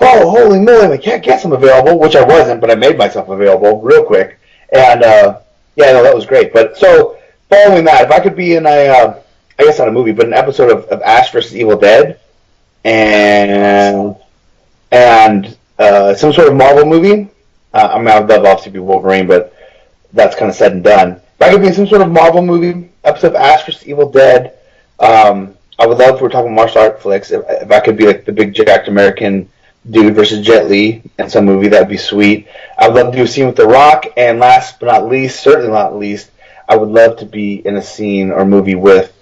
oh, holy moly. I'm like, yeah, I guess I'm available, which I wasn't, but I made myself available real quick. And, that was great. But so, following that, if I could be in I guess not a movie, but an episode of Ash vs. Evil Dead, and some sort of Marvel movie. I would love obviously be Wolverine, but that's kind of said and done. If I could be in some sort of Marvel movie, episode of Ash vs. Evil Dead, I would love, if we're talking martial art flicks, if I could be like the big jacked American dude versus Jet Li in some movie. That'd be sweet. I'd love to do a scene with The Rock, and last but not least, certainly not least, I would love to be in a scene or movie with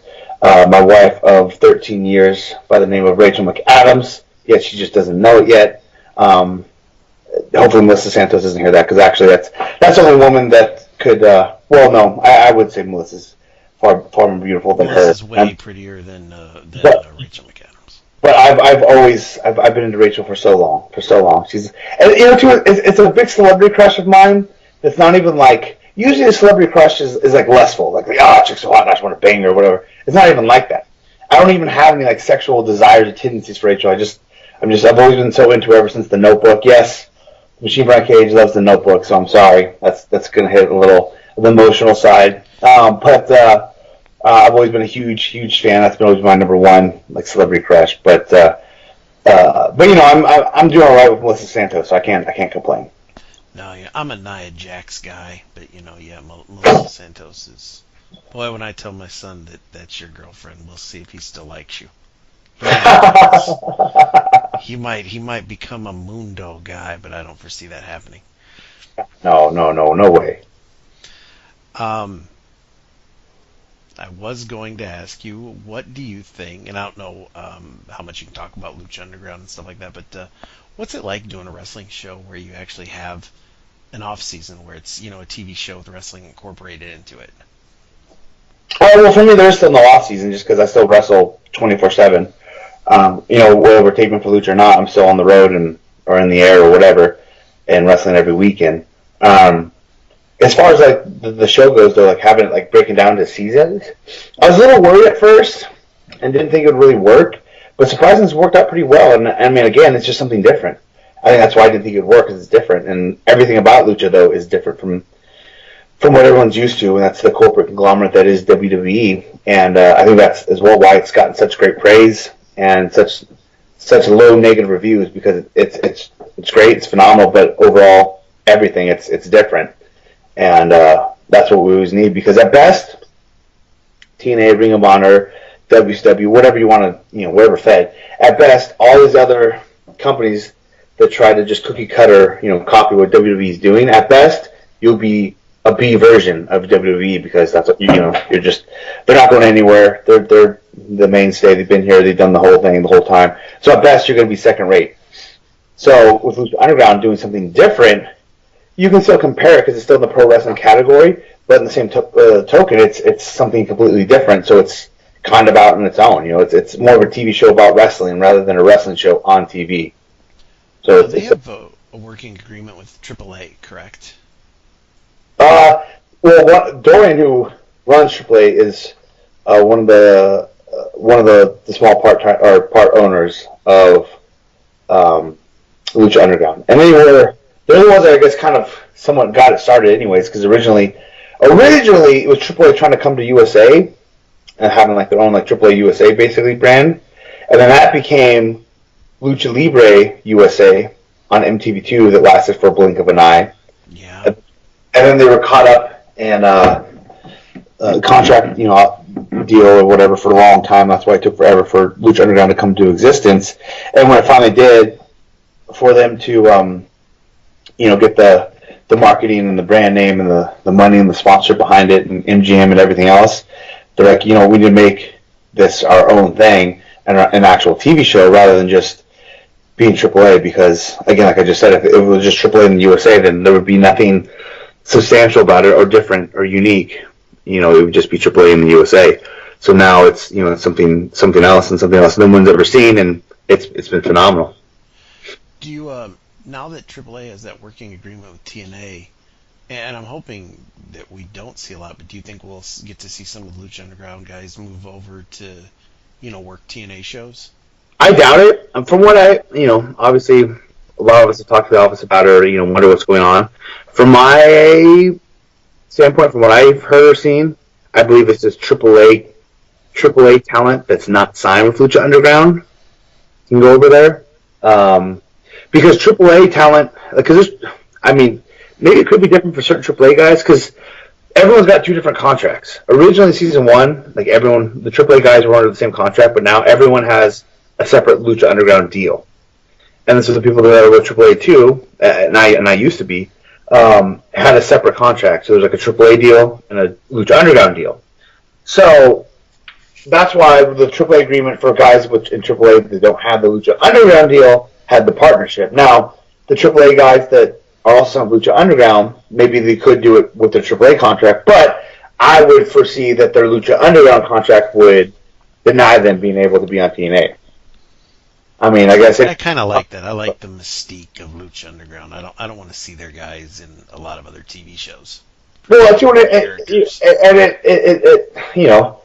my wife of 13 years by the name of Rachel McAdams. Yet she just doesn't know it yet. Hopefully Melissa Santos doesn't hear that, because actually that's the only woman that could. Well, no, I would say Melissa's far more beautiful than
Melissa's
her.
way prettier than Rachel McAdams.
But I've been into Rachel for so long. She's, and you know, too, it's a big celebrity crush of mine. It's not even like, usually a celebrity crush is like lustful, like chick's so hot, I just want to bang her or whatever. It's not even like that. I don't even have any like sexual desires or tendencies for Rachel. I've always been so into her ever since The Notebook. Yes, Machine Gun Cage loves The Notebook, so I'm sorry. That's gonna hit a little of the emotional side. But I've always been a huge fan. That's been always my number one like celebrity crush. But you know, I'm doing all right with Melissa Santos, so I can't complain.
No, yeah, I'm a Nia Jax guy, but you know, yeah, Melissa Santos is. Boy, when I tell my son that that's your girlfriend, we'll see if he still likes you. He might become a Mundo guy, but I don't foresee that happening.
No way.
I was going to ask you, what do you think, and I don't know how much you can talk about Lucha Underground and stuff like that, but what's it like doing a wrestling show where you actually have an off season where it's, you know, a TV show with wrestling incorporated into it?
Oh, well, for me, there's still no off season just because I still wrestle 24/7. You know, whether we're taping for Lucha or not, I'm still on the road or in the air or whatever, and wrestling every weekend. As far as like the show goes, though, like having it like breaking down to seasons, I was a little worried at first and didn't think it would really work, but surprisingly, it's worked out pretty well. And I mean, again, it's just something different. I think that's why I didn't think it would work, because it's different, and everything about Lucha though is different from what everyone's used to, and that's the corporate conglomerate that is WWE. And I think that's as well why it's gotten such great praise and such low negative reviews, because it's great, it's phenomenal, but overall everything it's different. And that's what we always need, because at best, TNA, Ring of Honor, WCW, whatever you want to, you know, whatever fed, at best, all these other companies that try to just cookie cutter, you know, copy what WWE is doing, at best, you'll be a B version of WWE, because that's what, you know, they're not going anywhere. They're the mainstay. They've been here. They've done the whole thing the whole time. So at best, you're going to be second rate. So with Lucha Underground doing something different, you can still compare it because it's still in the pro wrestling category, but in the same token, it's something completely different. So it's kind of out on its own. You know, it's more of a TV show about wrestling rather than a wrestling show on TV. So
They have a working agreement with AAA, correct?
Well, Dorian, who runs AAA, is one of the small part owners of Lucha Underground, and they're the ones that I guess kind of somewhat got it started, anyways. Because originally it was AAA trying to come to USA and having like their own like AAA USA basically brand, and then that became Lucha Libre USA on MTV2 that lasted for a blink of an eye.
Yeah.
And then they were caught up in contract, you know, deal or whatever for a long time. That's why it took forever for Lucha Underground to come to existence. And when it finally did, for them to, you know, get the marketing and the brand name and the money and the sponsor behind it and MGM and everything else, they're like, you know, we need to make this our own thing and an actual TV show rather than just being AAA, because, again, like I just said, if it was just AAA in the USA, then there would be nothing substantial about it or different or unique. You know, it would just be AAA in the USA. So now it's, you know, it's something else and something else no one's ever seen, and it's been phenomenal.
Do you now that AAA has that working agreement with TNA, and I'm hoping that we don't see a lot, but do you think we'll get to see some of the Lucha Underground guys move over to, you know, work TNA shows?
I doubt it. From what you know, obviously a lot of us have talked to the office about it, or, you know, wonder what's going on. From my standpoint, from what I've heard or seen, I believe it's just AAA talent that's not signed with Lucha Underground can go over there. Because AAA talent, because I mean, maybe it could be different for certain AAA guys, because everyone's got two different contracts. Originally, season one, like everyone, the AAA guys were under the same contract, but now everyone has a separate Lucha Underground deal. and this is the people that are with AAA too, and I used to be, had a separate contract. So there's like a AAA deal and a Lucha Underground deal. So that's why the AAA agreement for guys in AAA that don't have the Lucha Underground deal had the partnership. Now, the AAA guys that are also on Lucha Underground, maybe they could do it with their AAA contract, but I would foresee that their Lucha Underground contract would deny them being able to be on TNA. I mean, I guess
I kind of like that. I like the mystique of Lucha Underground. I don't want to see their guys in a lot of other TV shows.
Well, I want and it you know,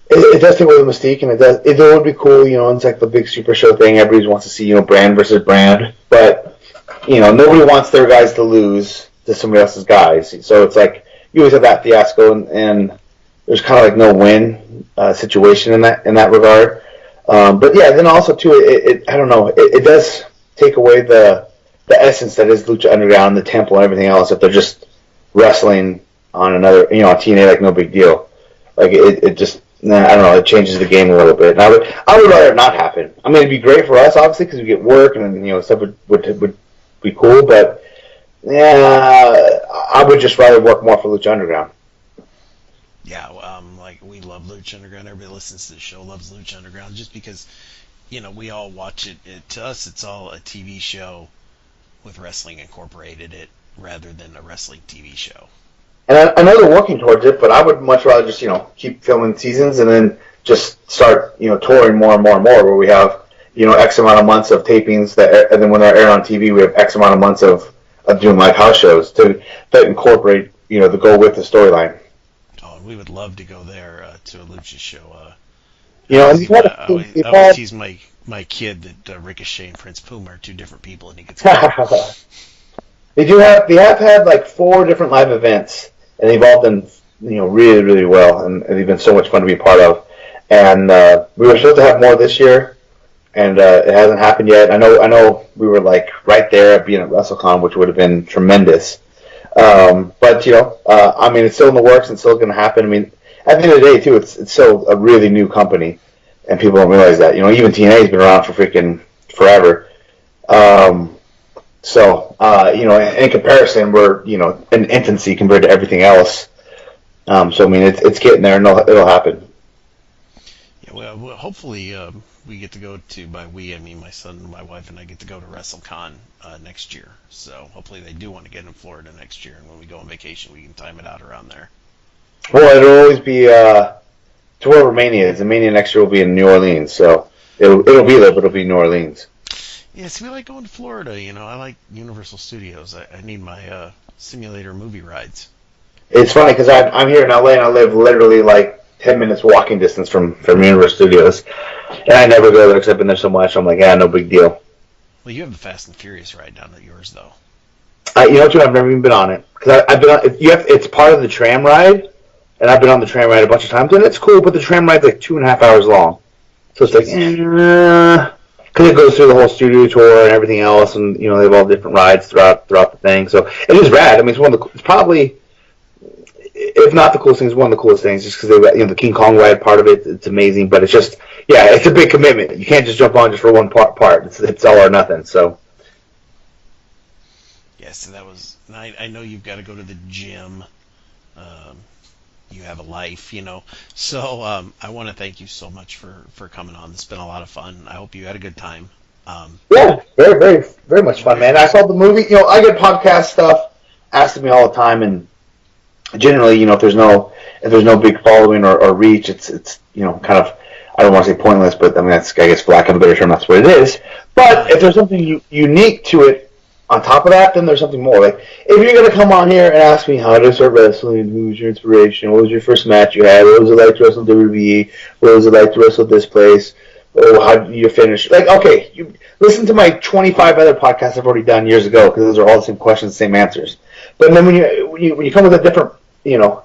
it does take away the mystique, and it would be cool, you know. It's like the big super show thing. Everybody wants to see, you know, brand versus brand, but you know, nobody wants their guys to lose to somebody else's guys. So it's like you always have that fiasco, and there's kind of like no win situation in that regard. But yeah, then also too, I don't know, it does take away the essence that is Lucha Underground, the temple, and everything else. If they're just wrestling on another, you know, on TNA, like no big deal. Like it just, I don't know, it changes the game a little bit. And I would rather it not happen. I mean, it'd be great for us, obviously, because we get work and, you know, stuff would be cool. But yeah, I would just rather work more for Lucha Underground.
Yeah, like we love Lucha Underground. Everybody listens to the show loves Lucha Underground just because, you know, we all watch it. To us, it's all a TV show with wrestling incorporated it rather than a wrestling TV show.
And I know they're working towards it, but I would much rather just, you know, keep filming seasons and then just start, you know, touring more and more and more, where we have, you know, X amount of months of tapings and then when they're aired on TV, we have X amount of months of doing live house shows that incorporate, you know, the go with the storyline.
Oh, and we would love to go there to a Lucha show.
You know,
I always tease my kid that Ricochet and Prince Puma are two different people, and he gets
They have had like 4 different live events, and they've all done, you know, really, really well, and they've been so much fun to be part of. And we were supposed to have more this year, and it hasn't happened yet. I know we were like right there at being at WrestleCon, which would have been tremendous. But you know, I mean, it's still in the works and still going to happen. I mean, at the end of the day, too, it's still a really new company, and people don't realize that. You know, even TNA has been around for freaking forever. So, you know, in comparison, we're, you know, in infancy compared to everything else. So, I mean, it's getting there, and it'll happen.
Yeah, well hopefully we get to go to, by we, I mean my son, my wife, and I get to go to WrestleCon next year. So, hopefully they do want to get in Florida next year, and when we go on vacation, we can time it out around there.
Well, it'll always be to wherever Mania is. The Mania next year will be in New Orleans, so it'll be there, but it'll be New Orleans.
Yeah, see, we like going to Florida, you know. I like Universal Studios. I need my simulator movie rides.
It's funny because I'm here in LA and I live literally like 10 minutes walking distance from Universal Studios, and I never go there because I've been there so much. I'm like, yeah, no big deal.
Well, you have the Fast and Furious ride down at yours, though.
You know what? I've never even been on it because I've been on. It's part of the tram ride, and I've been on the tram ride a bunch of times, and it's cool. But the tram ride's like 2.5 hours long, so it's like, because it goes through the whole studio tour and everything else, and you know they have all different rides throughout the thing. So it is rad. I mean, it's probably, if not the coolest thing, it's one of the coolest things, just because they, you know, the King Kong ride part of it, it's amazing. But it's just, yeah, it's a big commitment. You can't just jump on just for one part. It's all or nothing. So.
Yes, and that was. I know you've got to go to the gym. You have a life, you know. So I want to thank you so much for coming on. It's been a lot of fun. I hope you had a good time.
Yeah, very, very, very much fun, man. I saw the movie. You know, I get podcast stuff asked of me all the time, and generally, you know, if there's no big following or reach, it's you know, kind of, I don't want to say pointless, but I mean, that's, I guess, for lack of a better term, that's what it is. But if there's something unique to it on top of that, then there's something more. Like, if you're going to come on here and ask me how to start wrestling, who's your inspiration, what was your first match you had, what was it like to wrestle WWE, what was it like to wrestle this place, oh, how did you finish? Like, okay, you listen to my 25 other podcasts I've already done years ago, because those are all the same questions, same answers. But then when you come with a different, you know,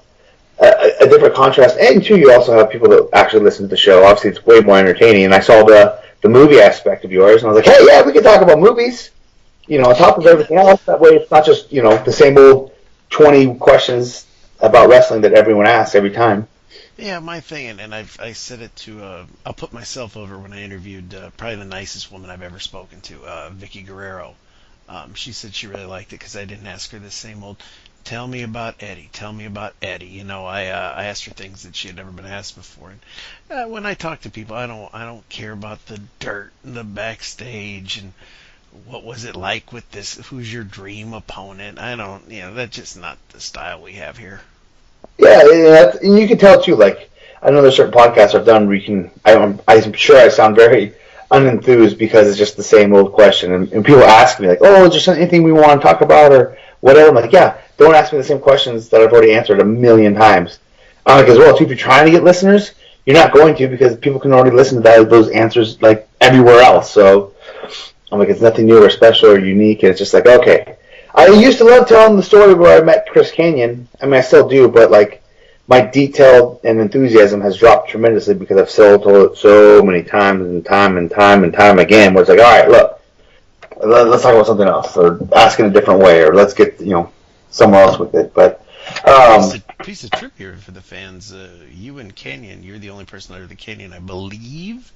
a different contrast, and two, you also have people that actually listen to the show. Obviously, it's way more entertaining. And I saw the movie aspect of yours, and I was like, hey, yeah, we can talk about movies. You know, on top of everything else, that way it's not just, you know, the same old 20 questions about wrestling that everyone asks every time.
Yeah, my thing, and I said it to, I'll put myself over when I interviewed probably the nicest woman I've ever spoken to, Vicky Guerrero. She said she really liked it because I didn't ask her the same old, tell me about Eddie, tell me about Eddie. I asked her things that she had never been asked before. And when I talk to people, I don't care about the dirt and the backstage and what was it like with this, who's your dream opponent. I don't, that's just not the style we have here.
Yeah, and you can tell too. Like I know there's certain podcasts I've done where you can. I'm sure I sound very unenthused because it's just the same old question, and people ask me like, "Oh, is there anything we want to talk about or whatever?" I'm like, "Yeah, don't ask me the same questions that I've already answered a million times." I'm like, as well, too, if you're trying to get listeners, you're not going to because people can already listen to those answers like everywhere else. So I'm like, it's nothing new or special or unique. And it's just like, okay. I used to love telling the story where I met Chris Canyon. I mean, I still do, but like my detail and enthusiasm has dropped tremendously because I've still told it so many times and time again. Where it's like, all right, look, let's talk about something else, or ask in a different way, or let's get somewhere else with it. But
Piece of trivia for the fans: you and Canyon, you're the only person under the Canyon, I believe,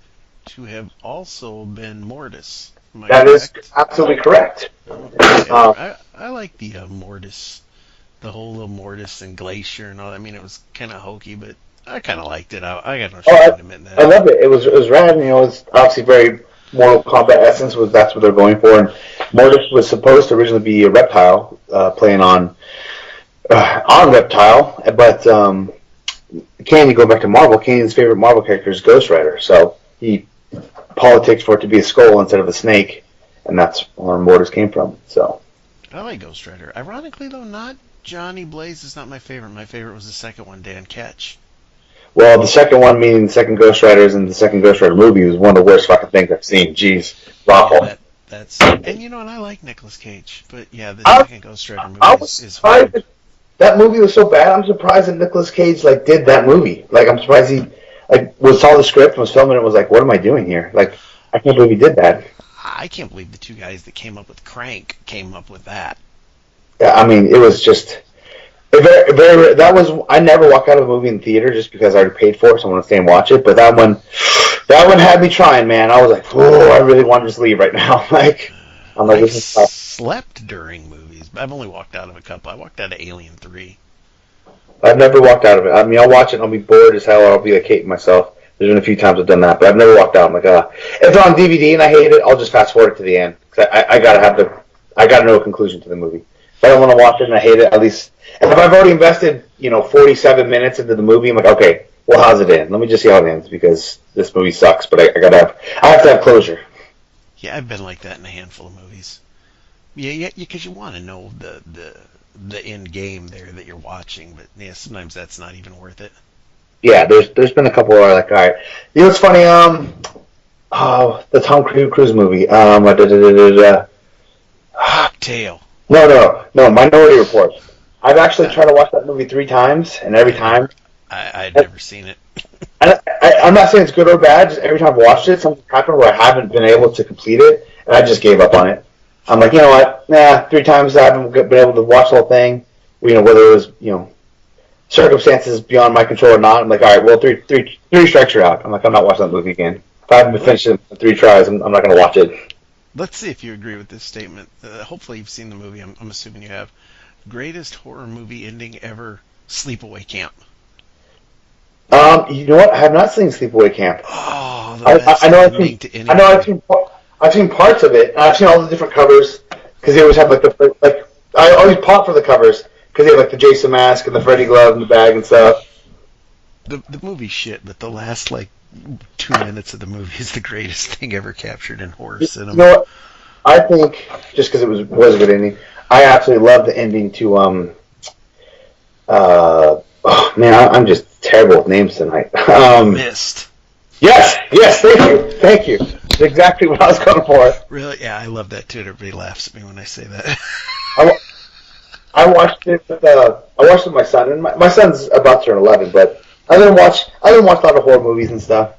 to have also been Mortis. Am I
that is
correct?
absolutely correct.
Okay.
Um,
I like the Mortis, the whole little Mortis and Glacier and all that. I mean, it was kind of hokey, but I kind of liked it. I got no
oh,
shame in admitting
I
that.
love it. It was rad. It's obviously very Mortal Kombat essence was that's what they're going for. And Mortis was supposed to originally be a reptile, playing on Reptile, but Canyon, go back to Marvel, Canyon's favorite Marvel character is Ghost Rider, so he politics for it to be a skull instead of a snake, and that's where Mortis came from. So
I like Ghost Rider. Ironically, though, not Johnny Blaze is not my favorite. My favorite was the second one, Dan Ketch.
well, the second one, meaning the second Ghost Riders and the second Ghost Rider movie, was one of the worst fucking things I've seen. Jeez, it's
Yeah,
awful.
that's and I like Nicolas Cage, but yeah, the
I,
second Ghost Rider movie
I was
is
surprised
horrid.
that movie was so bad. I'm surprised that Nicolas Cage did that movie. I'm surprised he saw the script and was filming it and was like, what am I doing here? I can't believe he did that.
I can't believe the two guys that came up with Crank came up with that.
Yeah, I mean, it was just that was. I never walk out of a movie in theater just because I already paid for it, so I want to stay and watch it. But that one had me trying, man. I was like, oh, I really want to just leave right now. I'm like,
I've
this is tough.
slept during movies. I've only walked out of a couple. I walked out of Alien 3.
I've never walked out of it. I mean, I'll watch it and I'll be bored as hell. Or I'll be like hating myself. There's been a few times I've done that, but I've never walked out. I'm like, if it's on DVD and I hate it, I'll just fast forward it to the end. 'Cause I gotta know a conclusion to the movie. If I don't want to watch it and I hate it, at least, and if I've already invested, 47 minutes into the movie, I'm like, okay, well, how's it end? Let me just see how it ends because this movie sucks, but I have to have closure.
Yeah, I've been like that in a handful of movies. Yeah, because you want to know the end game there that you're watching, but yeah, sometimes that's not even worth it.
Yeah, there's been a couple where like, all right, what's funny? The Tom Cruise movie.
Cocktail.
No, Minority Report. I've actually tried to watch that movie 3 times, and every time,
I'd never seen it.
I'm not saying it's good or bad. Just every time I've watched it, something happened where I haven't been able to complete it, and I just gave up on it. I'm like, you know what? Nah, 3 times I haven't been able to watch the whole thing. Whether it was circumstances beyond my control or not. I'm like, all right, well, three strikes you're out. I'm like, I'm not watching that movie again. If I haven't finished it in 3 tries, I'm not going to watch it.
Let's see if you agree with this statement. Hopefully, you've seen the movie. I'm assuming you have. Greatest horror movie ending ever: Sleepaway Camp.
You know what? I have not seen Sleepaway Camp.
Oh, the
I,
best
I know
ending to any
I know
movie.
I've seen parts of it. And I've seen all the different covers because they always have I always pop for the covers because they have the Jason mask and the Freddy glove and the bag and stuff.
The movie's shit, but the last 2 minutes of the movie is the greatest thing ever captured in horror
You
cinema.
know what? I think just because it was a good ending, I absolutely love the ending to oh man, I'm just terrible with names tonight.
Missed.
Yes, thank you. That's exactly what I was going for.
Really? Yeah, I love that too. Everybody laughs at me when I say that.
I, I watched it with my son, and my son's about to turn 11. But I didn't watch a lot of horror movies and stuff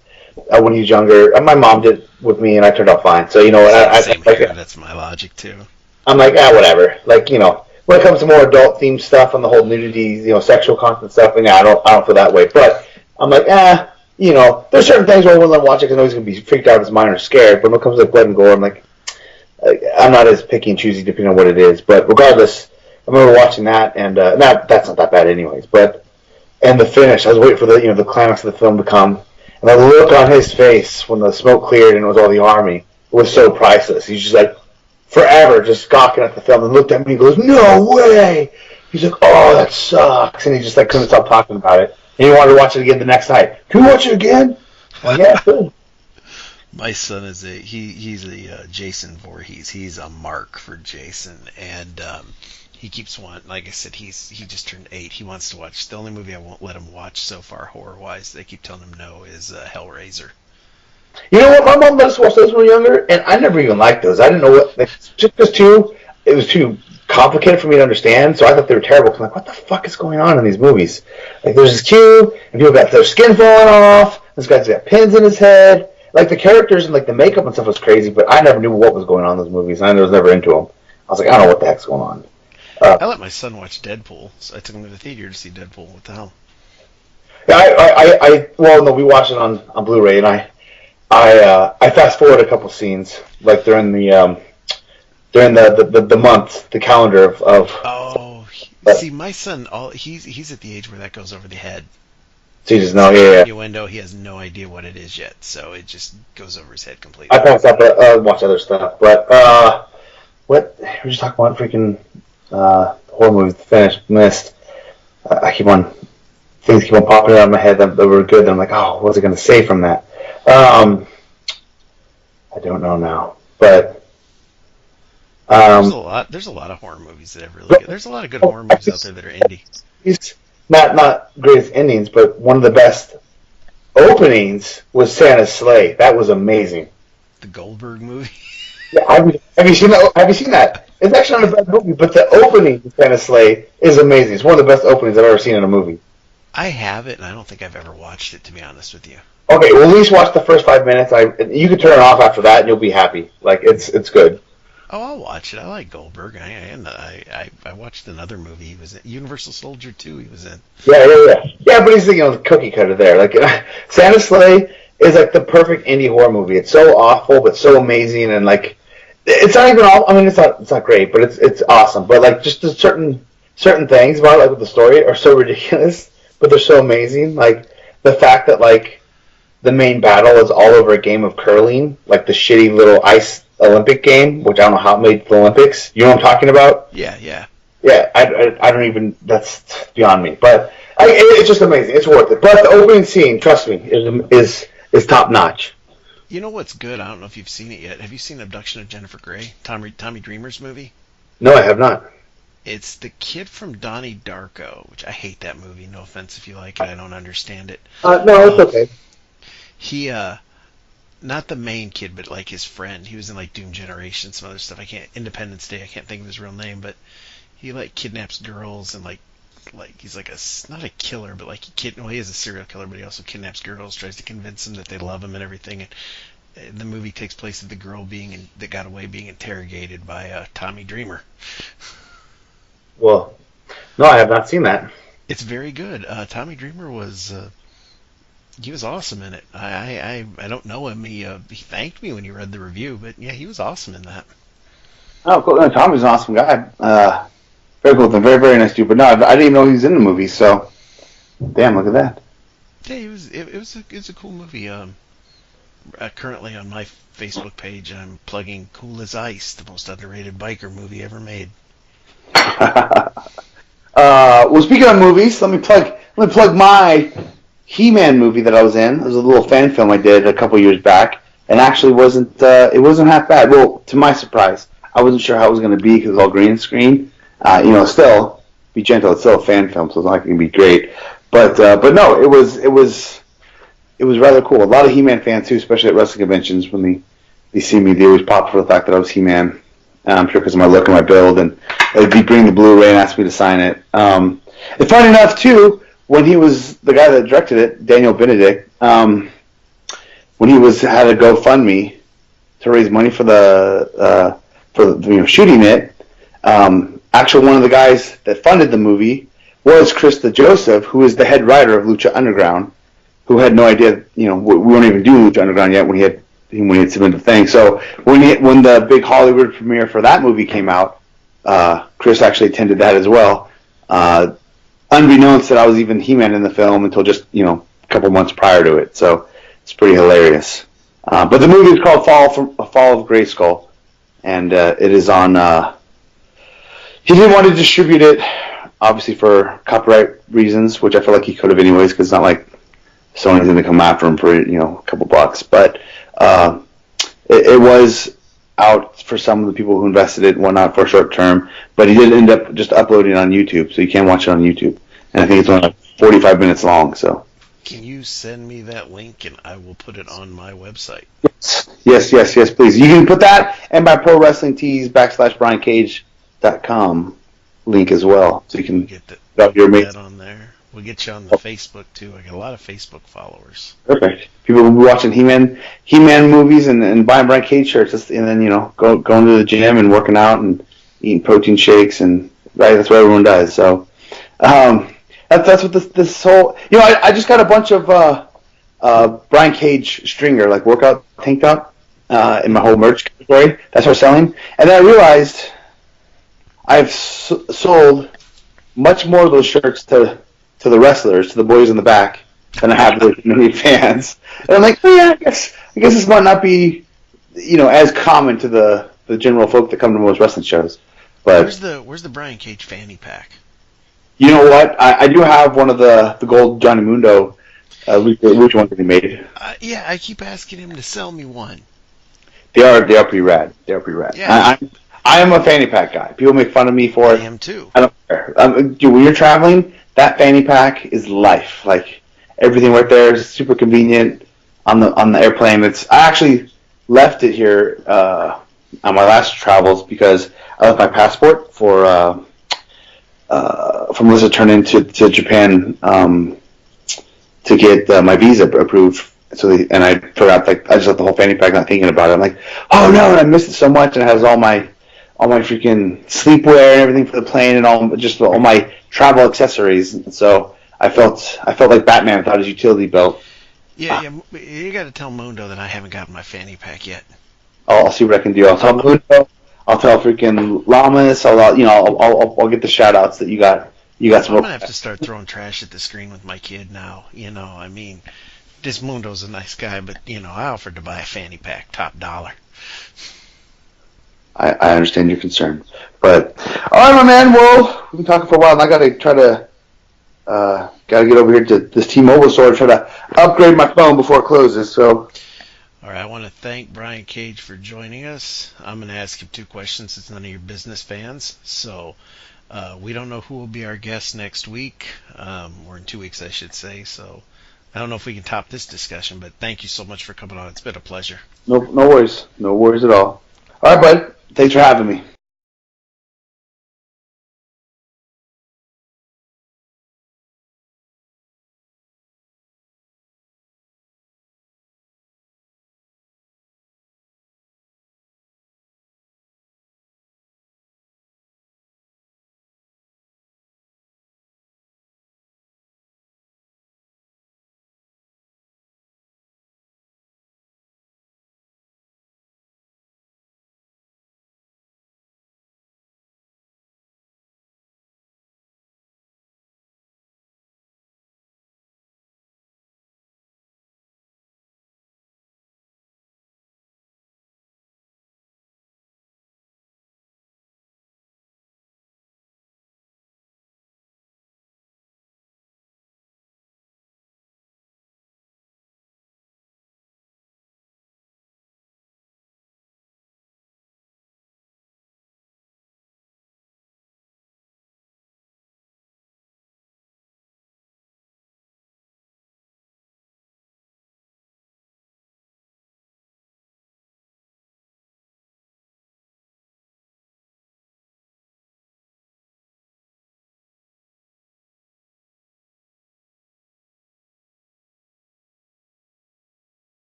when he was younger. My mom did with me, and I turned out fine. So you know what?
Same here. That's my logic too.
I'm like, whatever. When it comes to more adult themed stuff and the whole nudity, sexual content stuff, and yeah, I don't feel that way. But I'm like, there's certain things where I wouldn't let him watch it because I know he's going to be freaked out of his mind or scared. But when it comes to like blood and gore, I'm like, I'm not as picky and choosy depending on what it is. But regardless, I remember watching that, and that's not that bad anyways. But and the finish, I was waiting for the climax of the film to come, and the look on his face when the smoke cleared and it was all the army was so priceless. He's just like forever just gawking at the film and looked at me and goes, "No way!" He's like, "Oh, that sucks," and he just like couldn't stop talking about it. And he wanted to watch it again the next night. Can we watch it again? Well, yeah, good.
My son is he's a Jason Voorhees. He's a mark for Jason, and he keeps wanting. Like I said, he just turned 8. He wants to watch. The only movie I won't let him watch so far, horror wise, they keep telling him no, is Hellraiser.
You know what? My mom let us watch those when we were younger, and I never even liked those. I didn't know what. Just it was too complicated for me to understand, so I thought they were terrible. I'm like, what the fuck is going on in these movies? Like, there's this cube, and people got their skin falling off. This guy's got pins in his head. Like, the characters and, like, the makeup and stuff was crazy, but I never knew what was going on in those movies, and I was never into them. I was like, I don't know what the heck's going on.
I let my son watch Deadpool, so I took him to the theater to see Deadpool. What the hell?
Yeah, well, no, we watched it on Blu-ray, and I fast forward a couple scenes, like during the month, the calendar of.
Oh, see, my son, he's at the age where that goes over the head.
So you just know, yeah.
Innuendo, he has no idea what it is yet, so it just goes over his head completely.
I passed up, watch other stuff, but what we're just talking about freaking horror movies. Finished, missed. Things keep on popping out of my head that were good. Then I'm like, oh, what was I going to say from that? I don't know now, but
there's a lot of horror movies that have really good. There's a lot of good horror movies out there that are indie.
It's not greatest endings, but one of the best openings was Santa's Sleigh. That was amazing.
The Goldberg movie.
Yeah, have you seen that? Have you seen that? It's actually not a bad movie, but the opening of Santa's Sleigh is amazing. It's one of the best openings I've ever seen in a movie.
I have it, and I don't think I've ever watched it, to be honest with you.
Okay, well, at least watch the first 5 minutes. You can turn it off after that, and you'll be happy. Like, it's good.
Oh, I'll watch it. I like Goldberg. I watched another movie. He was in Universal Soldier 2. He was in.
Yeah, but he's the cookie cutter there. Like, Santa's Sleigh is like the perfect indie horror movie. It's so awful, but so amazing, and like, it's not even all. I mean, it's not great, but it's awesome. But like, just the certain things about it, like with the story, are so ridiculous, but they're so amazing. Like the fact that like the main battle is all over a game of curling, like the shitty little ice Olympic game, which I don't know how it made the Olympics. You know what I'm talking about?
Yeah.
Yeah, I don't even. That's beyond me. But it's just amazing. It's worth it. But the opening scene, trust me, is top notch.
You know what's good? I don't know if you've seen it yet. Have you seen Abduction of Jennifer Grey? Tommy Dreamer's movie?
No, I have not.
It's the kid from Donnie Darko, which I hate that movie. No offense if you like it. I don't understand it.
No, it's okay.
He, not the main kid, but like his friend. He was in like Doom Generation, some other stuff. Independence Day. I can't think of his real name, but he like kidnaps girls and like he's like not a killer, but like he is a serial killer, but he also kidnaps girls, tries to convince them that they love him and everything. And the movie takes place with the girl that got away being interrogated by Tommy Dreamer.
Well, no, I have not seen that.
It's very good. Tommy Dreamer was he was awesome in it. I don't know him. He thanked me when he read the review, but yeah, he was awesome in that.
Oh, cool. No, Tommy's an awesome guy. Very cool. Very, very nice dude. But no, I didn't even know he was in the movie. So, damn, look at that.
Yeah, it was a cool movie. Currently on my Facebook page, I'm plugging Cool as Ice, the most underrated biker movie ever made.
Well, speaking of movies, let me plug my He-Man movie that I was in. It was a little fan film I did a couple years back, and actually it wasn't half bad. Well, to my surprise, I wasn't sure how it was going to be because it was all green screen. Still be gentle. It's still a fan film, so it's not going to be great. But no, it was rather cool. A lot of He-Man fans too, especially at wrestling conventions, when they see me, they always pop for the fact that I was He-Man. I'm sure because of my look and my build, and they'd bring the Blu-ray and ask me to sign it. And funny enough too, when he was the guy that directed it, Daniel Benedict, when he had a GoFundMe to raise money for shooting it. Actually, one of the guys that funded the movie was Krista Joseph, who is the head writer of Lucha Underground. who had no idea, we weren't even doing Lucha Underground yet when he had submitted the thing. So when the big Hollywood premiere for that movie came out, Chris actually attended that as well. Unbeknownst that I was even He-Man in the film until just a couple months prior to it. So it's pretty hilarious. But the movie is called Fall of Grayskull, and it is on. He didn't want to distribute it, obviously for copyright reasons, which I feel like he could have anyways, because it's not like Sony's going to come after him for a couple bucks. But it was out for some of the people who invested it and whatnot for a short term. But he did end up just uploading it on YouTube, so you can watch it on YouTube. And I think it's only like 45 minutes long. So
Can you send me that link and I will put it on my website?
yes, please. You can put that and my Pro Wrestling Tees /BrianCage.com link as well, so you can
Get
your
that on there. We'll get you on the Facebook too. I got a lot of Facebook followers.
Perfect. People will be watching He-Man movies and buying Brian Cage shirts, and then going to the gym and working out and eating protein shakes, and right, that's what everyone does. So that's what this whole I just got a bunch of Brian Cage stringer like workout tank top in my whole merch category. That's what I'm selling, and then I realized I've sold much more of those shirts to the wrestlers, to the boys in the back, than I have to many fans. And I'm like, I guess this might not be, as common to the general folk that come to most wrestling shows. But
where's the Brian Cage fanny pack?
You know what? I do have one of the gold Johnny Mundo Lucha ones that he made.
Yeah, I keep asking him to sell me one.
They are pretty rad. Yeah. I am a fanny pack guy. People make fun of me for it.
I am too.
I don't care. Dude, when you're traveling, that fanny pack is life. Like everything right there is super convenient on the airplane. I actually left it here on my last travels because I left my passport from Melissa turn into Japan to get my visa approved. And I forgot, I just left the whole fanny pack not thinking about it. I'm like, oh no, and I missed it so much, and it has all my freaking sleepwear and everything for the plane and all my travel accessories. And so I felt like Batman without his utility belt.
Yeah, you got to tell Mundo that I haven't gotten my fanny pack yet.
I'll see what I can do. I'll tell Mundo. I'll tell freaking Lamas. I'll get the shout outs that you got. You got some.
I'm gonna have to start throwing trash at the screen with my kid now. I mean, this Mundo's a nice guy, but I offered to buy a fanny pack, top dollar.
I understand your concern, but all right, my man. Well, we've been talking for a while, and I gotta try to get over here to this T-Mobile store and try to upgrade my phone before it closes. So.
All right, I want to thank Brian Cage for joining us. I'm going to ask him 2 questions. It's none of your business, fans. So we don't know who will be our guest next week, or in 2 weeks, I should say. So I don't know if we can top this discussion, but thank you so much for coming on. It's been a pleasure.
No worries at all. All right, bud. Thanks for having me.